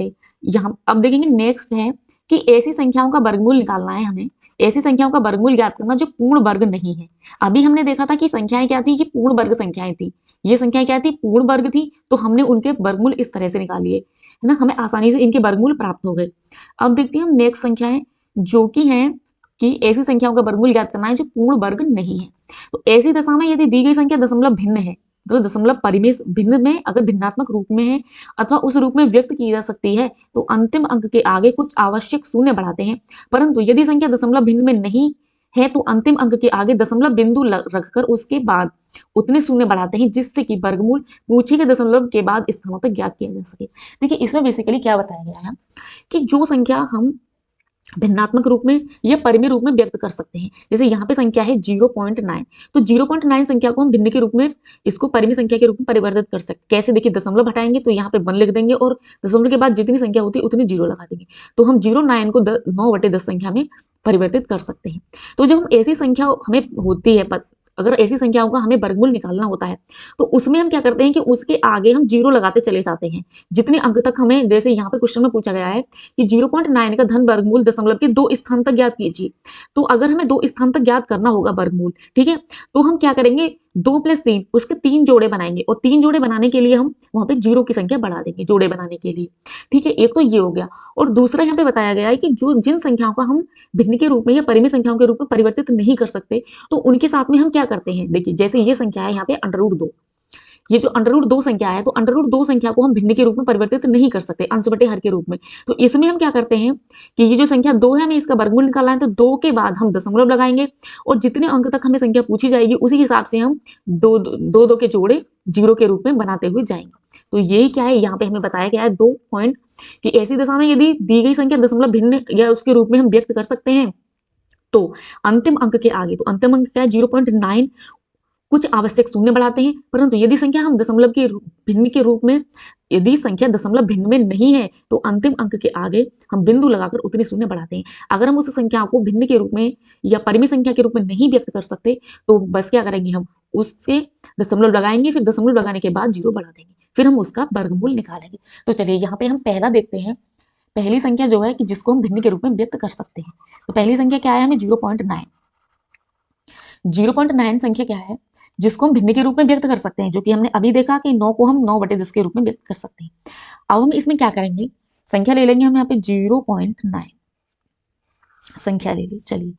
अब देखेंगे नेक्स्ट है कि ऐसी संख्याओं का वर्गमूल निकालना है हमें, ऐसी संख्याओं का वर्गमूल ज्ञात करना जो पूर्ण वर्ग नहीं है। अभी हमने देखा था कि संख्याएं क्या थी, कि पूर्ण वर्ग संख्याएं थी। ये संख्याएं क्या थी, पूर्ण वर्ग थी, तो हमने उनके वर्गमूल इस तरह से निकालिए, है ना, हमें आसानी से इनके वर्गमूल प्राप्त हो गए। अब देखते हैं हम नेक्स्ट संख्याएं जो कि हैं कि ऐसी संख्याओं का वर्गमूल ज्ञात करना है जो पूर्ण वर्ग नहीं है। तो ऐसी दशा में यदि दी गई संख्या दशमलव भिन्न है, तो दशमलव परिमेय भिन्न में अगर भिन्नात्मक रूप में है अथवा उस रूप में व्यक्त की जा सकती है, तो अंतिम अंक के आगे कुछ आवश्यक शून्य बढ़ाते हैं। परंतु यदि संख्या दशमलव भिन्न में नहीं है तो अंतिम अंक के आगे दशमलव बिंदु रखकर उसके बाद उतने शून्य बढ़ाते हैं जिससे कि वर्गमूल पूछे के दशमलव के बाद स्थानों तक ज्ञात किया जा सके। देखिए इसमें बेसिकली क्या बताया गया है कि जो संख्या हम भिन्नात्मक रूप में या परिमेय रूप में व्यक्त कर सकते हैं, जैसे यहाँ पे संख्या है 0.9, तो 0.9 संख्या को हम भिन्न के रूप में, इसको परिमेय संख्या के रूप में परिवर्तित कर सकते हैं। कैसे, देखिए दशमलव हटाएंगे तो यहाँ पे 1 लिख देंगे और दशमलव के बाद जितनी संख्या होती है उतनी 0 लगा देंगे, तो हम 0.9 को 9/10 संख्या में परिवर्तित कर सकते हैं। तो जब हम ऐसी संख्या हमें होती है, अगर ऐसी संख्याओं का हमें वर्गमूल निकालना होता है तो उसमें हम क्या करते हैं कि उसके आगे हम 0 लगाते चले जाते हैं जितने अंक तक हमें, जैसे यहाँ पे क्वेश्चन में पूछा गया है कि 0.9 का धन वर्गमूल दशमलव के 2 स्थान तक ज्ञात कीजिए। तो अगर हमें 2 स्थान तक ज्ञात करना होगा वर्गमूल, ठीक है, तो हम क्या करेंगे, 2 + 3 उसके 3 जोड़े बनाएंगे, और 3 जोड़े बनाने के लिए हम वहां पे 0 की संख्या बढ़ा देंगे जोड़े बनाने के लिए, ठीक है। एक तो ये हो गया, और दूसरा यहाँ पे बताया गया है कि जो जिन संख्याओं का हम भिन्न के रूप में या परिमेय संख्याओं के रूप में परिवर्तित नहीं कर सकते, तो उनके साथ में हम क्या करते हैं। देखिए जैसे ये संख्या है यहाँ पे √2, ये जो √2 संख्या है, तो √2 संख्या को हम भिन्न के रूप में परिवर्तित नहीं कर सकते अंश बटे हर के रूप में। तो इसमें हम क्या करते हैं कि ये जो संख्या 2 है, हमें इसका वर्गमूल निकालना है, तो 2 के बाद हम दशमलव लगाएंगे और जितने अंक तक हमें संख्या पूछी जाएगी उसी हिसाब से हम दो के जोड़े 0 के रूप में बनाते हुए जाएंगे। तो ये क्या है, यहाँ पे हमें बताया गया है 2 पॉइंट कि ऐसी दशा में यदि दी गई संख्या दशमलव भिन्न या उसके रूप में हम व्यक्त कर सकते हैं, तो अंतिम अंक के आगे, तो अंतिम अंक क्या है 0.9, कुछ आवश्यक शून्य बढ़ाते हैं। परंतु यदि संख्या हम दशमलव के भिन्न के रूप में, यदि संख्या दशमलव भिन्न में नहीं है, तो अंतिम अंक के आगे हम बिंदु लगाकर उतने शून्य बढ़ाते हैं। अगर हम उस संख्या को भिन्न के रूप में या परिमित संख्या के रूप में नहीं व्यक्त कर सकते, तो बस क्या करेंगे, हम उससे दशमलव लगाएंगे, फिर दशमलव लगाने के बाद 0 बढ़ा देंगे, फिर हम उसका वर्गमूल निकालेंगे। तो चलिए यहाँ पे हम पहला देखते हैं, पहली संख्या जो है कि जिसको हम भिन्न के रूप में व्यक्त कर सकते हैं। तो पहली संख्या क्या है, हमें 0.9, 0.9 संख्या क्या है जिसको हम भिन्न के रूप में व्यक्त कर सकते हैं, जो कि हमने अभी देखा कि 9 को हम 9/10 के रूप में व्यक्त कर सकते हैं। अब हम इसमें क्या करेंगे, संख्या ले लेंगे हम यहाँ पे 0.9 संख्या ले ली। चलिए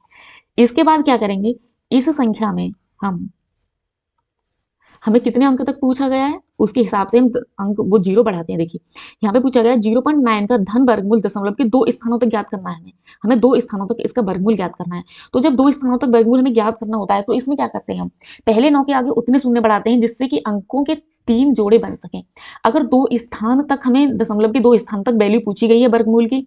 इसके बाद क्या करेंगे, इस संख्या में हमें कितने अंक तक पूछा गया है उसके हिसाब से हम अंक वो 0 बढ़ाते हैं। देखिए यहाँ पे पूछा गया है 0.9 का धन वर्गमूल दशमलव के 2 स्थानों तक ज्ञात करना है। हमें 2 स्थानों तक इसका वर्गमूल ज्ञात करना है। तो जब 2 स्थानों तक वर्गमूल हमें ज्ञात करना होता है, तो इसमें क्या करते हैं, हम पहले 9 के आगे उतने शून्य बढ़ाते हैं जिससे कि अंकों के 3 जोड़े बन सकें। अगर 2 स्थान तक हमें दशमलव के 2 स्थान तक वैल्यू पूछी गई है वर्गमूल की,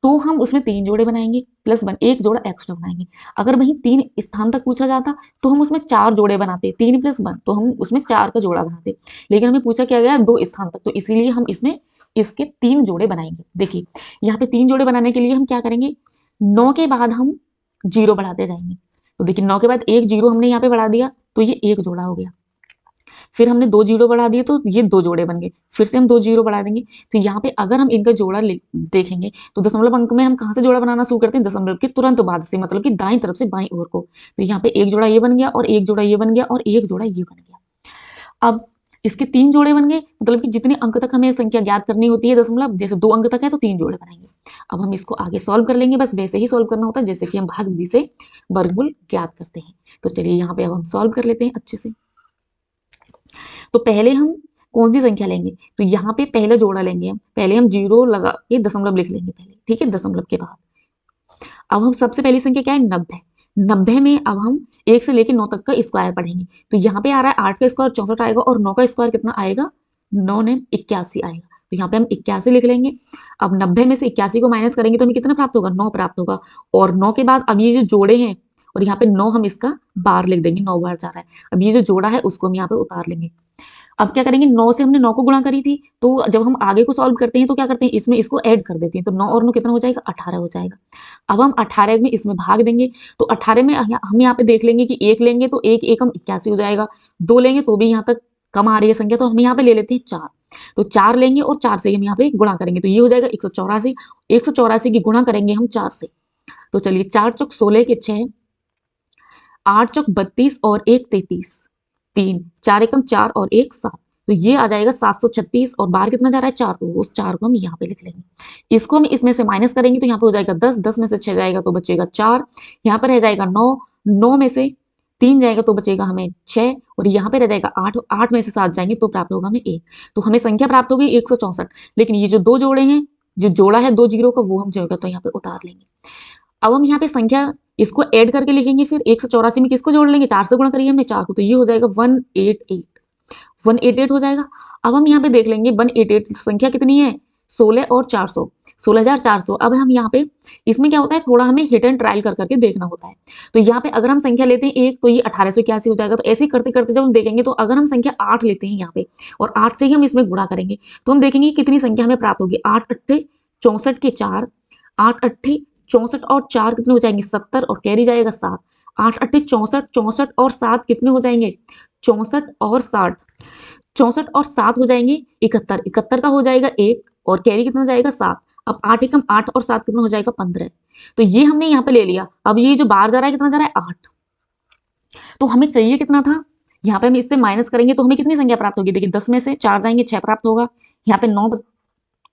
तो हम उसमें 3 जोड़े बनाएंगे प्लस 1, एक जोड़ा एक्स्ट्रा बनाएंगे। अगर वहीं 3 स्थान तक पूछा जाता तो हम उसमें 4 जोड़े बनाते, 3 + 1, तो हम उसमें 4 का जोड़ा बनाते। लेकिन हमें पूछा क्या गया 2 स्थान तक, तो इसीलिए हम इसमें इसके 3 जोड़े बनाएंगे। देखिए यहाँ पे 3 जोड़े बनाने के लिए हम क्या करेंगे, 9 के बाद हम 0 बढ़ाते जाएंगे। तो देखिए 9 के बाद एक 0 हमने यहाँ पे बढ़ा दिया, तो ये एक जोड़ा हो गया। फिर हमने 2 0 बढ़ा दिए, तो ये 2 जोड़े बन गए। फिर से हम 2 0 बढ़ा देंगे। तो यहाँ पे अगर हम इनका जोड़ा देखेंगे, तो दशमलव अंक में हम कहाँ से जोड़ा बनाना शुरू करते हैं, दशमलव के तुरंत बाद से, मतलब कि दाईं तरफ से बाईं ओर को। तो यहाँ पे एक जोड़ा ये बन गया और एक जोड़ा ये बन गया और एक जोड़ा ये बन गया। अब इसके 3 जोड़े बन गए, मतलब कि जितने अंक तक हमें संख्या ज्ञात करनी होती है दशमलव, जैसे 2 अंक तक है तो 3 जोड़े बनाएंगे। अब हम इसको आगे सॉल्व कर लेंगे, बस वैसे ही सॉल्व करना होता है जैसे कि हम भाग विधि से वर्गमूल ज्ञात करते हैं। तो चलिए यहाँ पे अब हम सॉल्व कर लेते हैं अच्छे से। तो पहले हम कौन सी संख्या लेंगे, तो यहाँ पे पहले जोड़ा लेंगे हम, पहले हम 0 लगा के दशमलव लिख लेंगे पहले, ठीक है, दशमलव के बाद। अब हम सबसे पहली संख्या क्या है 90, 90 में अब हम 1 से लेकर 9 तक का स्क्वायर पढ़ेंगे। तो यहाँ पे आ रहा है 8 का स्क्वायर 64 आएगा और 9 का स्क्वायर कितना आएगा, 9 ने 81 आएगा। तो यहाँ पे हम 81 लिख लेंगे। अब 90 में से 81 को माइनस करेंगे तो हमें कितना प्राप्त होगा, 9 प्राप्त होगा। और 9 के बाद अब ये जो जोड़े हैं, और यहाँ पे 9 हम इसका बार लिख देंगे, 9 बार जा रहा है। अब ये जो जोड़ा है उसको हम यहाँ पे उतार लेंगे। अब क्या करेंगे, 9 से हमने 9 को गुणा करी थी, तो जब हम आगे को सॉल्व करते हैं तो क्या करते हैं, इसमें इसको ऐड कर देते हैं। तो 9 और 9 कितना हो जाएगा, 18 हो जाएगा। अब हम 18 में इसमें भाग देंगे, तो 18 में हम यहाँ पे देख लेंगे कि 1 लेंगे तो 1 एकम 81 हो जाएगा, 2 लेंगे तो भी यहाँ तक कम आ रही है संख्या, तो हम यहाँ पे ले लेते हैं 4। तो 4 लेंगे और 4 से हम यहाँ पे गुणा करेंगे, तो ये हो जाएगा 184। 184 की गुणा करेंगे हम 4 से। तो चलिए 4 चौक 16 के 6, 8 चौक 32 और 1 33, 3, 4 एकम 4 और 1 7। तो ये आ जाएगा 736 और बाहर कितना जा रहा है 4, तो उस 4 को हम यहाँ पे लिख लेंगे। इसको हम इसमें से माइनस करेंगे तो यहाँ पे हो जाएगा 10, 10 में से 6 जाएगा तो बचेगा 4, यहाँ पर रह जाएगा 9, 9 में से 3 जाएगा तो बचेगा हमें 6, और यहाँ पे रह जाएगा 8, 8 में से 7 जाएंगे तो प्राप्त होगा हमें 1। तो हमें संख्या प्राप्त होगी 164। लेकिन ये जो 2 जोड़े हैं, जो जोड़ा है 2 0 का, वो हम जो तो यहाँ पे उतार लेंगे। अब हम यहाँ पे संख्या इसको ऐड करके लिखेंगे, फिर 184 में किसको जोड़ लेंगे, 4 से गुणा करिए हमने 4 को, तो ये हो जाएगा 188, 188 हो जाएगा। अब हम यहाँ पे देख लेंगे 188 संख्या कितनी है, 16 और 400, 16,400। अब हम यहाँ पे इसमें क्या होता है, थोड़ा हमें हिट एंड ट्रायल कर करके देखना होता है। तो यहाँ पे अगर हम संख्या लेते हैं 1 तो ये 1881 हो जाएगा। तो ऐसे ही करते करते जब हम देखेंगे, तो अगर हम संख्या 8 लेते हैं यहाँ पे और 8 से ही हम इसमें गुणा करेंगे, तो हम देखेंगे कितनी संख्या हमें प्राप्त होगी, 8 अट्ठे 64 के 4, 8 अट्ठे 64 और 4 कितने हो जाएंगे 70, और कैरी जाएगा 7, 8 अट्ठे 64, 64 और 7 कितने हो जाएंगे 64 और 60, 64 और 7 हो जाएंगे 71, 71 का हो जाएगा 1 और कैरी कितना जाएगा 7। अब 8 एकम 8 और 7 कितना हो जाएगा 15। तो ये हमने यहाँ पे ले लिया। अब ये जो बाहर जा रहा है कितना जा रहा है 8, तो हमें चाहिए कितना था, यहाँ पे हम इससे माइनस करेंगे तो हमें कितनी संख्या प्राप्त होगी, देखिए 10 में से 4 जाएंगे 6 प्राप्त होगा, यहाँ पे 9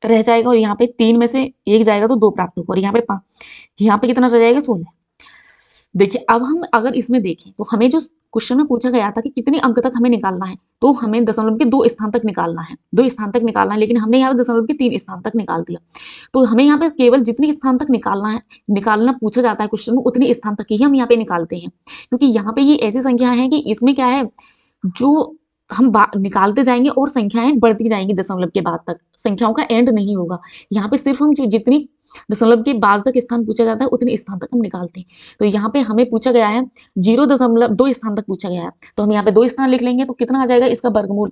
रह जाएगा, और यहाँ पे 3 में से 1 जाएगा तो 2 प्राप्त होगा, और यहाँ पे 5, यहाँ पे कितना रह जाएगा 16। देखिए अब हम अगर इसमें देखें तो हमें जो क्वेश्चन में पूछा गया था कि कितने अंक तक हमें निकालना है, तो हमें दशमलव के 2 स्थान तक निकालना है, 2 स्थान तक निकालना है, लेकिन हमने यहाँ पे दशमलव के 3 स्थान तक निकाल दिया। तो हमें यहाँ पे केवल जितनी स्थान तक निकालना है, निकालना पूछा जाता है क्वेश्चन में, उतनी स्थान तक ही हम यहाँ पे निकालते हैं, क्योंकि यहाँ पे ये ऐसी संख्या है कि इसमें क्या है, जो हम निकालते जाएंगे और संख्याएं बढ़ती जाएंगी दशमलव के बाद तक, संख्याओं का एंड नहीं होगा। यहाँ पे सिर्फ हम जो जितनी दशमलव के बाद तक स्थान पूछा जाता है उतने स्थान तक हम निकालते हैं। तो यहाँ पे हमें पूछा गया है 0.2 स्थान तक पूछा गया है, तो हम यहाँ पे 2 स्थान लिख लेंगे, तो कितना आ जाएगा इसका वर्गमूल,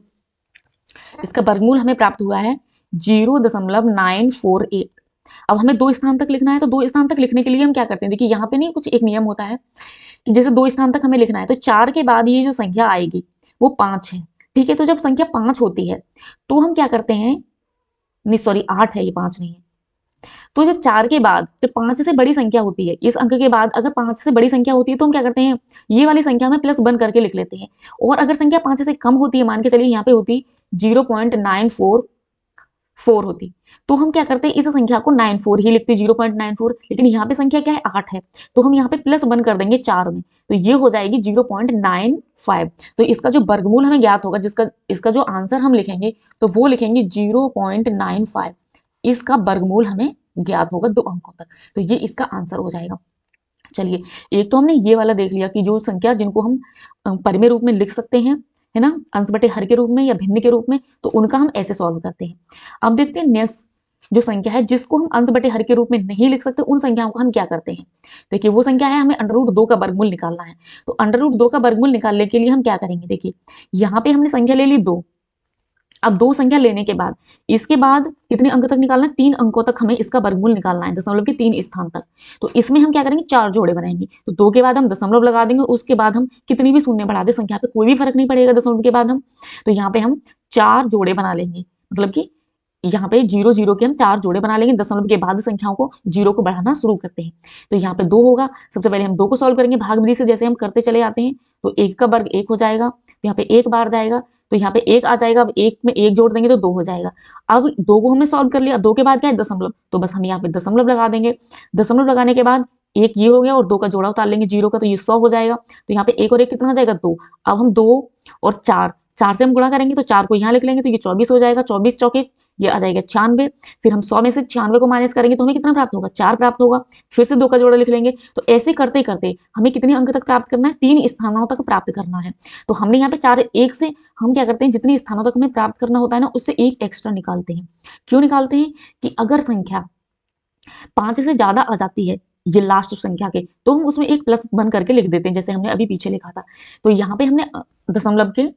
इसका वर्गमूल हमें प्राप्त हुआ है 0.948। अब हमें 2 स्थान तक लिखना है, तो 2 स्थान तक लिखने के लिए हम क्या करते हैं, देखिए यहाँ पे नहीं कुछ एक नियम होता है कि जैसे 2 स्थान तक हमें लिखना है, तो 4 के बाद ये जो संख्या आएगी वो 5 है, ठीक है। तो जब संख्या 5 होती है तो हम क्या करते हैं, नहीं सॉरी 8 है, ये 5 नहीं है। तो जब 4 के बाद जब 5 से बड़ी संख्या होती है, इस अंक के बाद अगर 5 से बड़ी संख्या होती है तो हम क्या करते हैं, ये वाली संख्या में प्लस 1 करके लिख लेते हैं। और अगर संख्या 5 से कम होती है, मान के चलिए यहाँ पे होती 0.944 होती, तो हम क्या करते हैं, इस संख्या को 94 ही लिखते 0.94, लेकिन यहाँ पे संख्या क्या है 8 है, तो हम यहाँ पे प्लस 1 कर देंगे 4 में, तो ये हो जाएगी 0.95। तो इसका जो वर्गमूल हमें ज्ञात होगा, जिसका इसका जो आंसर हम लिखेंगे तो वो लिखेंगे 0.95, इसका वर्गमूल हमें ज्ञात होगा 2 अंकों तक, तो ये इसका आंसर हो जाएगा। चलिए, एक तो हमने ये वाला देख लिया कि जो संख्या जिनको हम परिमेय रूप में लिख सकते हैं, है ना, अंश बटे हर के रूप में या भिन्न के रूप में, तो उनका हम ऐसे सॉल्व करते हैं। अब देखते हैं नेक्स्ट जो संख्या है जिसको हम अंश बटे हर के रूप में नहीं लिख सकते, उन संख्याओं को हम क्या करते हैं। देखिए वो संख्या है, हमें √2 का वर्गमूल निकालना है, तो √2 का वर्गमूल निकालने के लिए हम क्या करेंगे, देखिए यहाँ पे हमने संख्या ले ली 2। अब 2 संख्या लेने के बाद इसके बाद कितने अंक तक निकालना है, 3 अंकों तक हमें इसका वर्गमूल निकालना है, दशमलव के 3 स्थान तक। तो इसमें हम क्या करेंगे, 4 जोड़े बनाएंगे, तो 2 के बाद हम दशमलव लगा देंगे, उसके बाद हम कितनी भी शून्य बढ़ा दे संख्या पे कोई भी फर्क नहीं पड़ेगा दशमलव के बाद हम, तो यहाँ पे हम 4 जोड़े बना लेंगे, मतलब कि यहाँ पे 0 0 के हम 4 जोड़े बना लेंगे, दशमलव के बाद संख्याओं को 0 को बढ़ाना शुरू करते हैं। तो यहाँ पे 2 होगा, सबसे पहले हम 2 को सॉल्व करेंगे भाग विधि से, जैसे हम करते चले जाते हैं, तो 1 का वर्ग 1 हो जाएगा, तो यहाँ पे 1 बार जाएगा, तो यहाँ पे 1 आ जाएगा, अब 1 में 1 जोड़ देंगे तो 2 हो जाएगा। अब 2 को हमने सॉल्व कर लिया, 2 के बाद क्या है दशमलव, तो बस हम यहाँ पे दशमलव लगा देंगे, दशमलव लगाने के बाद 1 ये हो गया और 2 का जोड़ा उतार लेंगे 0 का, तो ये 100 हो जाएगा। तो यहाँ पे 1 और 1 कितना हो जाएगा 2। अब हम 2 और 4 से हम गुणा करेंगे, तो 4 को यहाँ लिख लेंगे, तो ये 24 हो जाएगा, 24 चौके ये आ जाएगा 96। फिर हम 100 में से 96 को माइनस करेंगे तो हमें कितना प्राप्त होगा, 4 प्राप्त होगा। फिर से 2 का जोड़ा लिख लेंगे, तो ऐसे करते करते हमें कितने अंक तक प्राप्त करना है, 3 स्थानों तक प्राप्त करना है। तो हमने यहाँ पे 4 1 से हम क्या करते हैं, जितने स्थानों तक हमें प्राप्त करना होता है ना, उससे 1 एक्स्ट्रा निकालते हैं। क्यों निकालते हैं, कि अगर संख्या 5 से ज्यादा आ जाती है ये लास्ट संख्या के, तो हम उसमें एक प्लस 1 करके लिख देते हैं, जैसे हमने अभी पीछे लिखा था। तो यहाँ पे हमने दशमलव के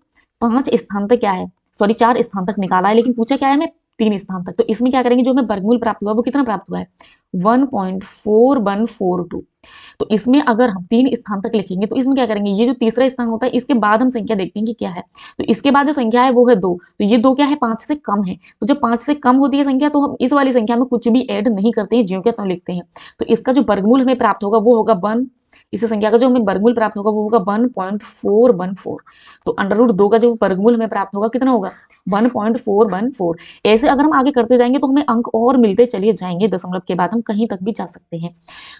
5 स्थान तक क्या है, सॉरी 4 स्थान तक निकाला है, लेकिन पूछा क्या है हमें 3 स्थान तक। तो इसमें क्या करेंगे, जो हमें वर्गमूल प्राप्त हुआ वो कितना प्राप्त हुआ है 1.4142। तो इसमें अगर हम 3 स्थान तक लिखेंगे तो इसमें क्या करेंगे, ये जो तीसरा स्थान होता है इसके बाद हम संख्या देखते हैं कि क्या है, तो इसके बाद जो संख्या है वो है 2, तो ये 2 क्या है 5 से कम है। तो जब 5 से कम होती है संख्या तो हम इस वाली संख्या में कुछ भी ऐड नहीं करते हैं, ज्यों क्या त्यों लिखते हैं। तो इसका जो वर्गमूल हमें प्राप्त होगा वो होगा 1, इस संख्या का जो हमें वर्गमूल प्राप्त होगा वो होगा 1.414। तो √2 का जो वर्गमूल हमें प्राप्त होगा कितना होगा 1.414। ऐसे अगर हम आगे करते जाएंगे तो हमें अंक और मिलते चले जाएंगे, दशमलव के बाद हम कहीं तक भी जा सकते हैं।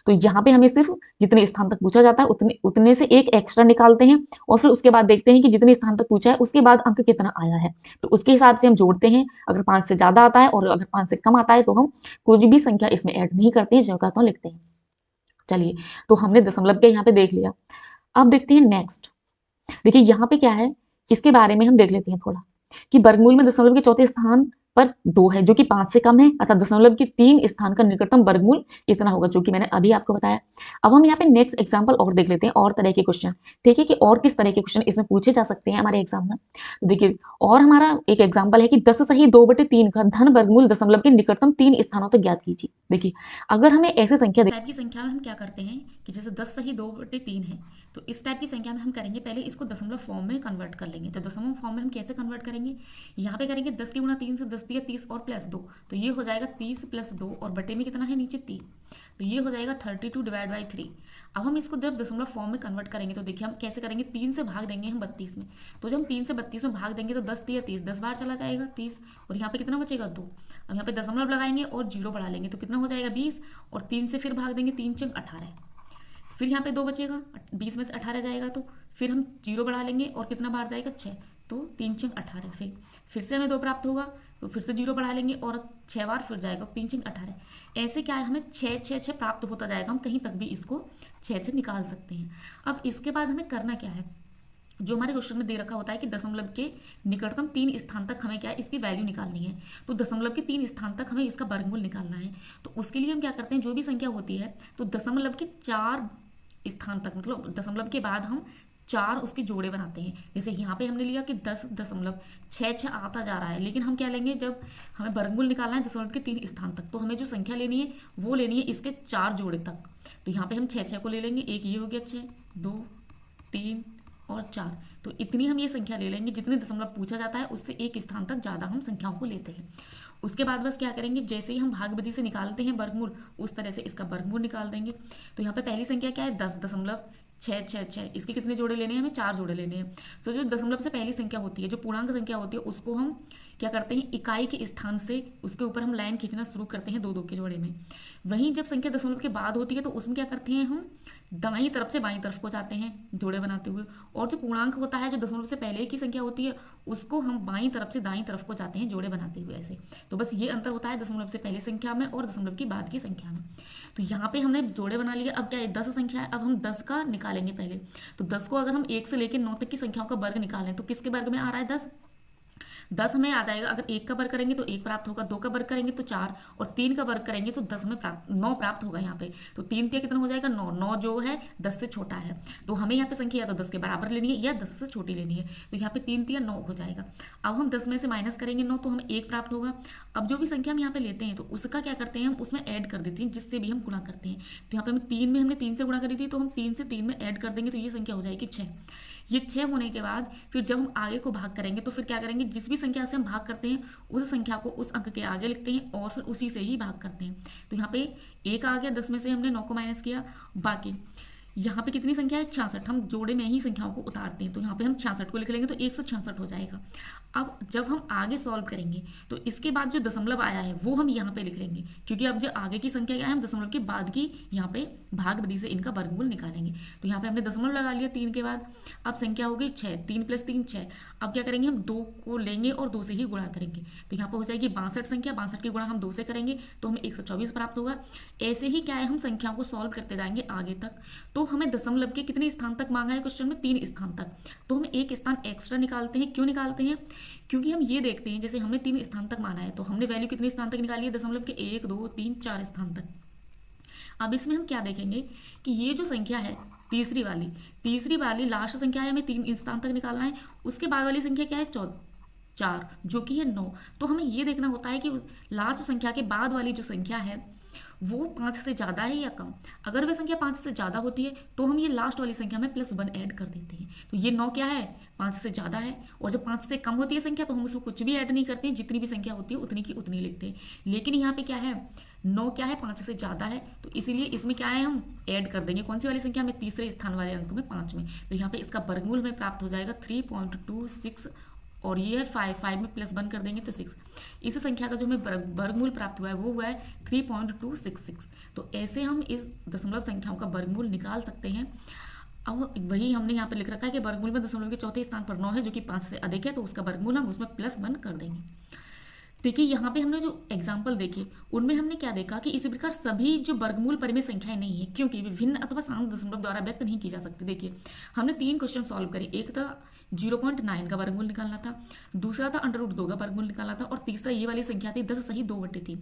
तो यहाँ पे हमें सिर्फ जितने स्थान तक पूछा जाता है उतने से एक एक्स्ट्रा निकालते हैं, और फिर उसके बाद देखते हैं कि जितने स्थान तक पूछा है उसके बाद अंक कितना आया है, तो उसके हिसाब से हम जोड़ते हैं। अगर 5 से ज्यादा आता है और अगर 5 से कम आता है तो हम कुछ भी संख्या इसमें ऐड नहीं करते हैं, जगह तो लिखते हैं। चलिए, तो हमने दशमलव के यहाँ पे देख लिया। अब देखते हैं नेक्स्ट। देखिए यहाँ पे क्या है, इसके बारे में हम देख लेते हैं थोड़ा, कि वर्गमूल में दशमलव के चौथे स्थान पर 2 है जो कि 5 से कम है, अर्थात दशमलव के 3 स्थान का निकटतम वर्गमूल इतना होगा, जो कि मैंने अभी आपको बताया। अब हम यहाँ पे नेक्स्ट एग्जांपल और देख लेते हैं, और तरह के क्वेश्चन, ठीक है, कि और किस तरह के क्वेश्चन इसमें पूछे जा सकते हैं हमारे एग्जाम में। तो देखिए, और हमारा एक एग्जाम्पल है कि 10 सही 2/3 का धन वर्गमूल दशमलव के निकटतम 3 स्थानों तक ज्ञात कीजिए। देखिए, अगर हमें ऐसी संख्या टाइप की संख्या में हम क्या करते हैं कि जैसे 10 सही 2/3 है, तो इस टाइप की संख्या में हम करेंगे पहले इसको दशमलव फॉर्म में कन्वर्ट कर लेंगे। तो दशमलव फॉर्म में हम कैसे कन्वर्ट करेंगे, यहाँ पे करेंगे 10 की गुणा 3 से 10 दिया 30 और प्लस 2, तो ये हो जाएगा 30 + 2 और बटे में कितना है नीचे 3, तो ये हो जाएगा 32 / 3। अब हम इसको जब दशमलव फॉर्म में कन्वर्ट करेंगे तो देखिए हम कैसे करेंगे, 3 से भाग देंगे हम 32 में, तो जब हम 3 से 32 में भाग देंगे तो 10 दिया 30, 10 बार चला जाएगा 30, और यहाँ पे कितना बचेगा 2। अब यहाँ पे दशमलव लगाएंगे और 0 बढ़ा लेंगे तो कितना हो जाएगा 20, और 3 से फिर भाग देंगे 3 × 18। फिर यहाँ पे 2 बचेगा, 20 में से 18 जाएगा तो फिर हम 0 बढ़ा लेंगे और कितना बार जाएगा 6, तो 3 6 18। फिर से हमें 2 प्राप्त होगा तो फिर से 0 बढ़ा लेंगे और 6 बार फिर जाएगा, 3 6 18। ऐसे क्या है, हमें 6 6 6 प्राप्त होता जाएगा, हम कहीं तक भी इसको 6 से निकाल सकते हैं। अब इसके बाद हमें करना क्या है, जो हमारे क्वेश्चन में दे रखा होता है कि दशमलव के निकटतम 3 स्थान तक हमें क्या है, इसकी वैल्यू निकालनी है। तो दशमलव के 3 स्थान तक हमें इसका वर्गमूल निकालना है। तो उसके लिए हम क्या करते हैं, जो भी संख्या होती है तो दशमलव के 4 स्थान तक, मतलब दशमलव के बाद हम 4 उसके जोड़े बनाते हैं। जैसे यहाँ पे हमने लिया कि 10.66 आता जा रहा है, लेकिन हम क्या लेंगे, जब हमें वर्गमूल निकालना है दशमलव के 3 स्थान तक, तो हमें जो संख्या लेनी है वो लेनी है इसके 4 जोड़े तक। तो यहाँ पे हम 6 6 को ले लेंगे, एक ये हो गया 6, 2 3 और 4। तो इतनी हम ये संख्या ले लेंगे, जितने दशमलव पूछा जाता है उससे एक स्थान तक ज़्यादा हम संख्याओं को लेते हैं। उसके बाद बस क्या करेंगे, जैसे ही हम भाग विधि से निकालते हैं वर्गमूल, उस तरह से इसका वर्गमूल निकाल देंगे। तो यहाँ पे पहली संख्या क्या है, 10.666। इसके कितने जोड़े लेने हैं, हमें 4 जोड़े लेने हैं। तो जो दशमलव से पहली संख्या होती है, जो पूर्णांक संख्या होती है, उसको हम क्या करते हैं, इकाई के स्थान से उसके ऊपर हम लाइन खींचना शुरू करते हैं 2 2 के जोड़े में। वहीं जब संख्या दशमलव के बाद होती है तो उसमें क्या करते हैं, हम दाईं तरफ से बाईं तरफ को जाते हैं जोड़े बनाते हुए। और जो पूर्णांक होता है, जो दशमलव से पहले की संख्या होती है, उसको हम बाईं तरफ से दाईं तरफ को जाते हैं जोड़े बनाते हुए ऐसे। तो बस ये अंतर होता है दशमलव से पहले संख्या में और दशमलव की बाद की संख्या में। तो यहाँ पे हमने जोड़े बना लिया। अब क्या है, 10 संख्या है, अब हम 10 का निकालेंगे पहले। तो 10 को अगर हम 1 से लेकर 9 तक की संख्याओं का वर्ग निकालें तो किसके वर्ग में आ रहा है, 10 हमें आ जाएगा। अगर 1 का वर्ग करेंगे तो 1 प्राप्त होगा, 2 का वर्ग करेंगे तो 4, और 3 का वर्ग करेंगे तो 9 प्राप्त होगा यहाँ पे। तो 3 3 कितना हो जाएगा, 9। 9 जो है 10 से छोटा है, तो हमें यहाँ पे संख्या या तो 10 के बराबर लेनी है या 10 से छोटी लेनी है। तो यहाँ पे 3 3 9 हो जाएगा। अब हम 10 में से माइनस करेंगे 9, तो हमें 1 प्राप्त होगा। अब जो भी संख्या हम यहाँ पे लेते हैं तो उसका क्या करते हैं, हम उसमें ऐड कर देते हैं, जिससे भी हम गुणा करते हैं। तो यहाँ पे हम 3 में हमने 3 से गुणा करी थी, तो हम 3 से 3 में ऐड कर देंगे, तो ये संख्या हो जाएगी 6। ये 6 होने के बाद फिर जब हम आगे को भाग करेंगे तो फिर क्या करेंगे, जिस भी संख्या से हम भाग करते हैं उस संख्या को उस अंक के आगे लिखते हैं और फिर उसी से ही भाग करते हैं। तो यहाँ पे 1 आ गया, 10 में से हमने 9 को माइनस किया, बाकी यहाँ पे कितनी संख्या है, 66। हम जोड़े में ही संख्याओं को उतारते हैं, तो यहाँ पे हम 66 को लिख लेंगे तो 166 हो जाएगा। अब जब हम आगे सॉल्व करेंगे तो इसके बाद जो दशमलव आया है वो हम यहाँ पे लिख लेंगे, क्योंकि अब जो आगे की संख्या क्या है, हम दशमलव के बाद की यहाँ पे भाग विधि से इनका वर्गमूल निकालेंगे। तो यहाँ पे हमने दशमलव लगा लिया 3 के बाद। अब संख्या हो गई 6, 3 + 3 6। अब क्या करेंगे, हम 2 को लेंगे और 2 से ही गुणा करेंगे। तो यहाँ पे हो जाएगी 62 संख्या, 62 की गुणा हम 2 से करेंगे तो हमें 124 प्राप्त होगा। ऐसे ही क्या है, हम संख्याओं को सॉल्व करते जाएंगे आगे तक। तो हमें दशमलव के कितने स्थान तक मांगा है क्वेश्चन में, 3 स्थान तक। तो हम एक स्थान एक्स्ट्रा निकालते हैं। क्यों निकालते हैं, क्योंकि हम ये देखते हैं, जैसे हमने 3 स्थान तक माना है तो हमने वैल्यू कितने स्थान तक निकाली है, दशमलव के 1 2 3 4 स्थान तक। अब इसमें हम क्या देखेंगे कि ये जो संख्या है तीसरी वाली लास्ट संख्या है, हमें 3 स्थान तक निकालना है। उसके बाद वाली संख्या क्या है, 4, जो कि है 9। तो हमें ये देखना होता है कि लास्ट संख्या के बाद वाली जो संख्या है वो 5 से ज़्यादा है या कम। अगर वह संख्या 5 से ज़्यादा होती है तो हम ये लास्ट वाली संख्या में +1 ऐड कर देते हैं। तो ये 9 क्या है, 5 से ज़्यादा है। और जब 5 से कम होती है संख्या तो हम उसमें कुछ भी ऐड नहीं करते हैं, जितनी भी संख्या होती है उतनी की उतनी लिखते हैं। लेकिन यहाँ पे क्या है, 9 क्या है, 5 से ज़्यादा है, तो इसीलिए इसमें क्या है, हम ऐड कर देंगे। कौन सी वाली संख्या में, तीसरे स्थान वाले अंक में, 5 में। तो यहाँ पे इसका वर्गमूल हमें प्राप्त हो जाएगा 3.26, और ये है 5 में +1 कर देंगे तो 6। इस संख्या का जो हमें वर्गमूल प्राप्त हुआ है वो हुआ है 3.266। तो ऐसे हम इस दशमलव संख्याओं का वर्गमूल निकाल सकते हैं। अब वही हमने यहाँ पे लिख रखा है कि वर्गमूल में दशमलव के चौथे स्थान पर 9 है, जो कि 5 से अधिक है, तो उसका वर्गमूल हम उसमें +1 कर देंगे। देखिए यहाँ पे हमने जो एग्जाम्पल देखे उनमें हमने क्या देखा कि इसी प्रकार सभी जो वर्गमूल परिमेय संख्याएं नहीं है, क्योंकि विभिन्न अथवा सामान्य दशमलव द्वारा व्यक्त नहीं की जा सकती। देखिए हमने 3 क्वेश्चन सॉल्व करे, एक था 0.9 का वर्गमूल निकालना था, दूसरा था √2 का वर्गमूल निकालना था, और तीसरा ये वाली संख्या थी 10 सही 2/3।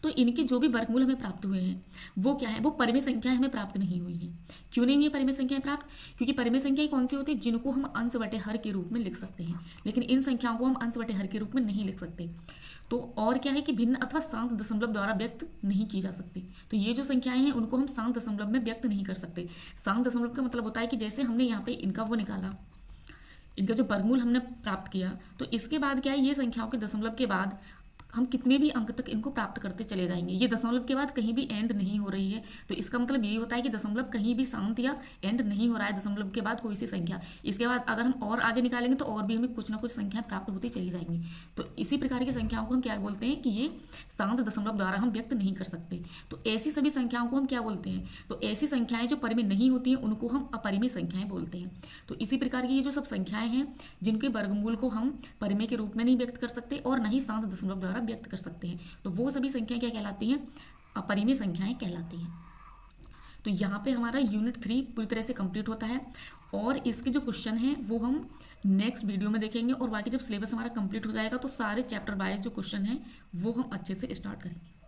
तो इनके जो भी वर्गमूल हमें प्राप्त हुए हैं वो क्या है, वो परिमेय संख्याएं हमें प्राप्त नहीं हुई हैं। क्यों नहीं हुई परिमेय संख्याएं प्राप्त, क्योंकि परिमेय संख्याएं कौन सी होती है, जिनको हम अंश बटे हर के रूप में लिख सकते हैं, लेकिन इन संख्याओं को हम अंश बटे हर के रूप में नहीं लिख सकते। तो और क्या है कि भिन्न अथवा शांत दशमलव द्वारा व्यक्त नहीं की जा सकती। तो ये जो संख्याएं हैं उनको हम शांत दशमलव में व्यक्त नहीं कर सकते। शांत दशमलव का मतलब होता है कि जैसे हमने यहाँ पे इनका वो निकाला, इनका जो वर्गमूल हमने प्राप्त किया, तो इसके बाद क्या है, ये संख्याओं के दशमलव के बाद हम कितने भी अंक तक इनको प्राप्त करते चले जाएंगे। ये दशमलव के बाद कहीं भी एंड नहीं हो रही है, तो इसका इसका मतलब यही होता है कि दशमलव कहीं भी शांत या एंड नहीं हो रहा है दशमलव के बाद कोई सी संख्या। इसके बाद अगर हम और आगे निकालेंगे तो और भी हमें कुछ ना कुछ संख्याएं प्राप्त होती चली जाएंगी। तो इसी प्रकार की संख्याओं को हम क्या बोलते हैं कि ये शांत दशमलव द्वारा हम व्यक्त नहीं कर सकते। तो ऐसी सभी संख्याओं को हम क्या बोलते हैं, तो ऐसी संख्याएं जो परिमेय नहीं होती हैं उनको हम अपरिमेय संख्याएं बोलते हैं। तो इसी प्रकार की ये जो सब संख्याएं हैं जिनके वर्गमूल को हम परिमेय के रूप में नहीं व्यक्त कर सकते और न ही शांत दशमलव द्वारा व्यक्त कर सकते हैं, तो वो सभी संख्याएं क्या कहलाती हैं, अपरिमेय संख्याएं कहलाती हैं। तो यहाँ पे हमारा यूनिट 3 पूरी तरह से कंप्लीट होता है और इसके जो क्वेश्चन हैं वो हम नेक्स्ट वीडियो में देखेंगे और बाकी जब सिलेबस हमारा कंप्लीट हो जाएगा तो सारे चैप्टर वाइज जो क्वेश्चन हैं वो हम अच्छे से स्टार्ट करेंगे।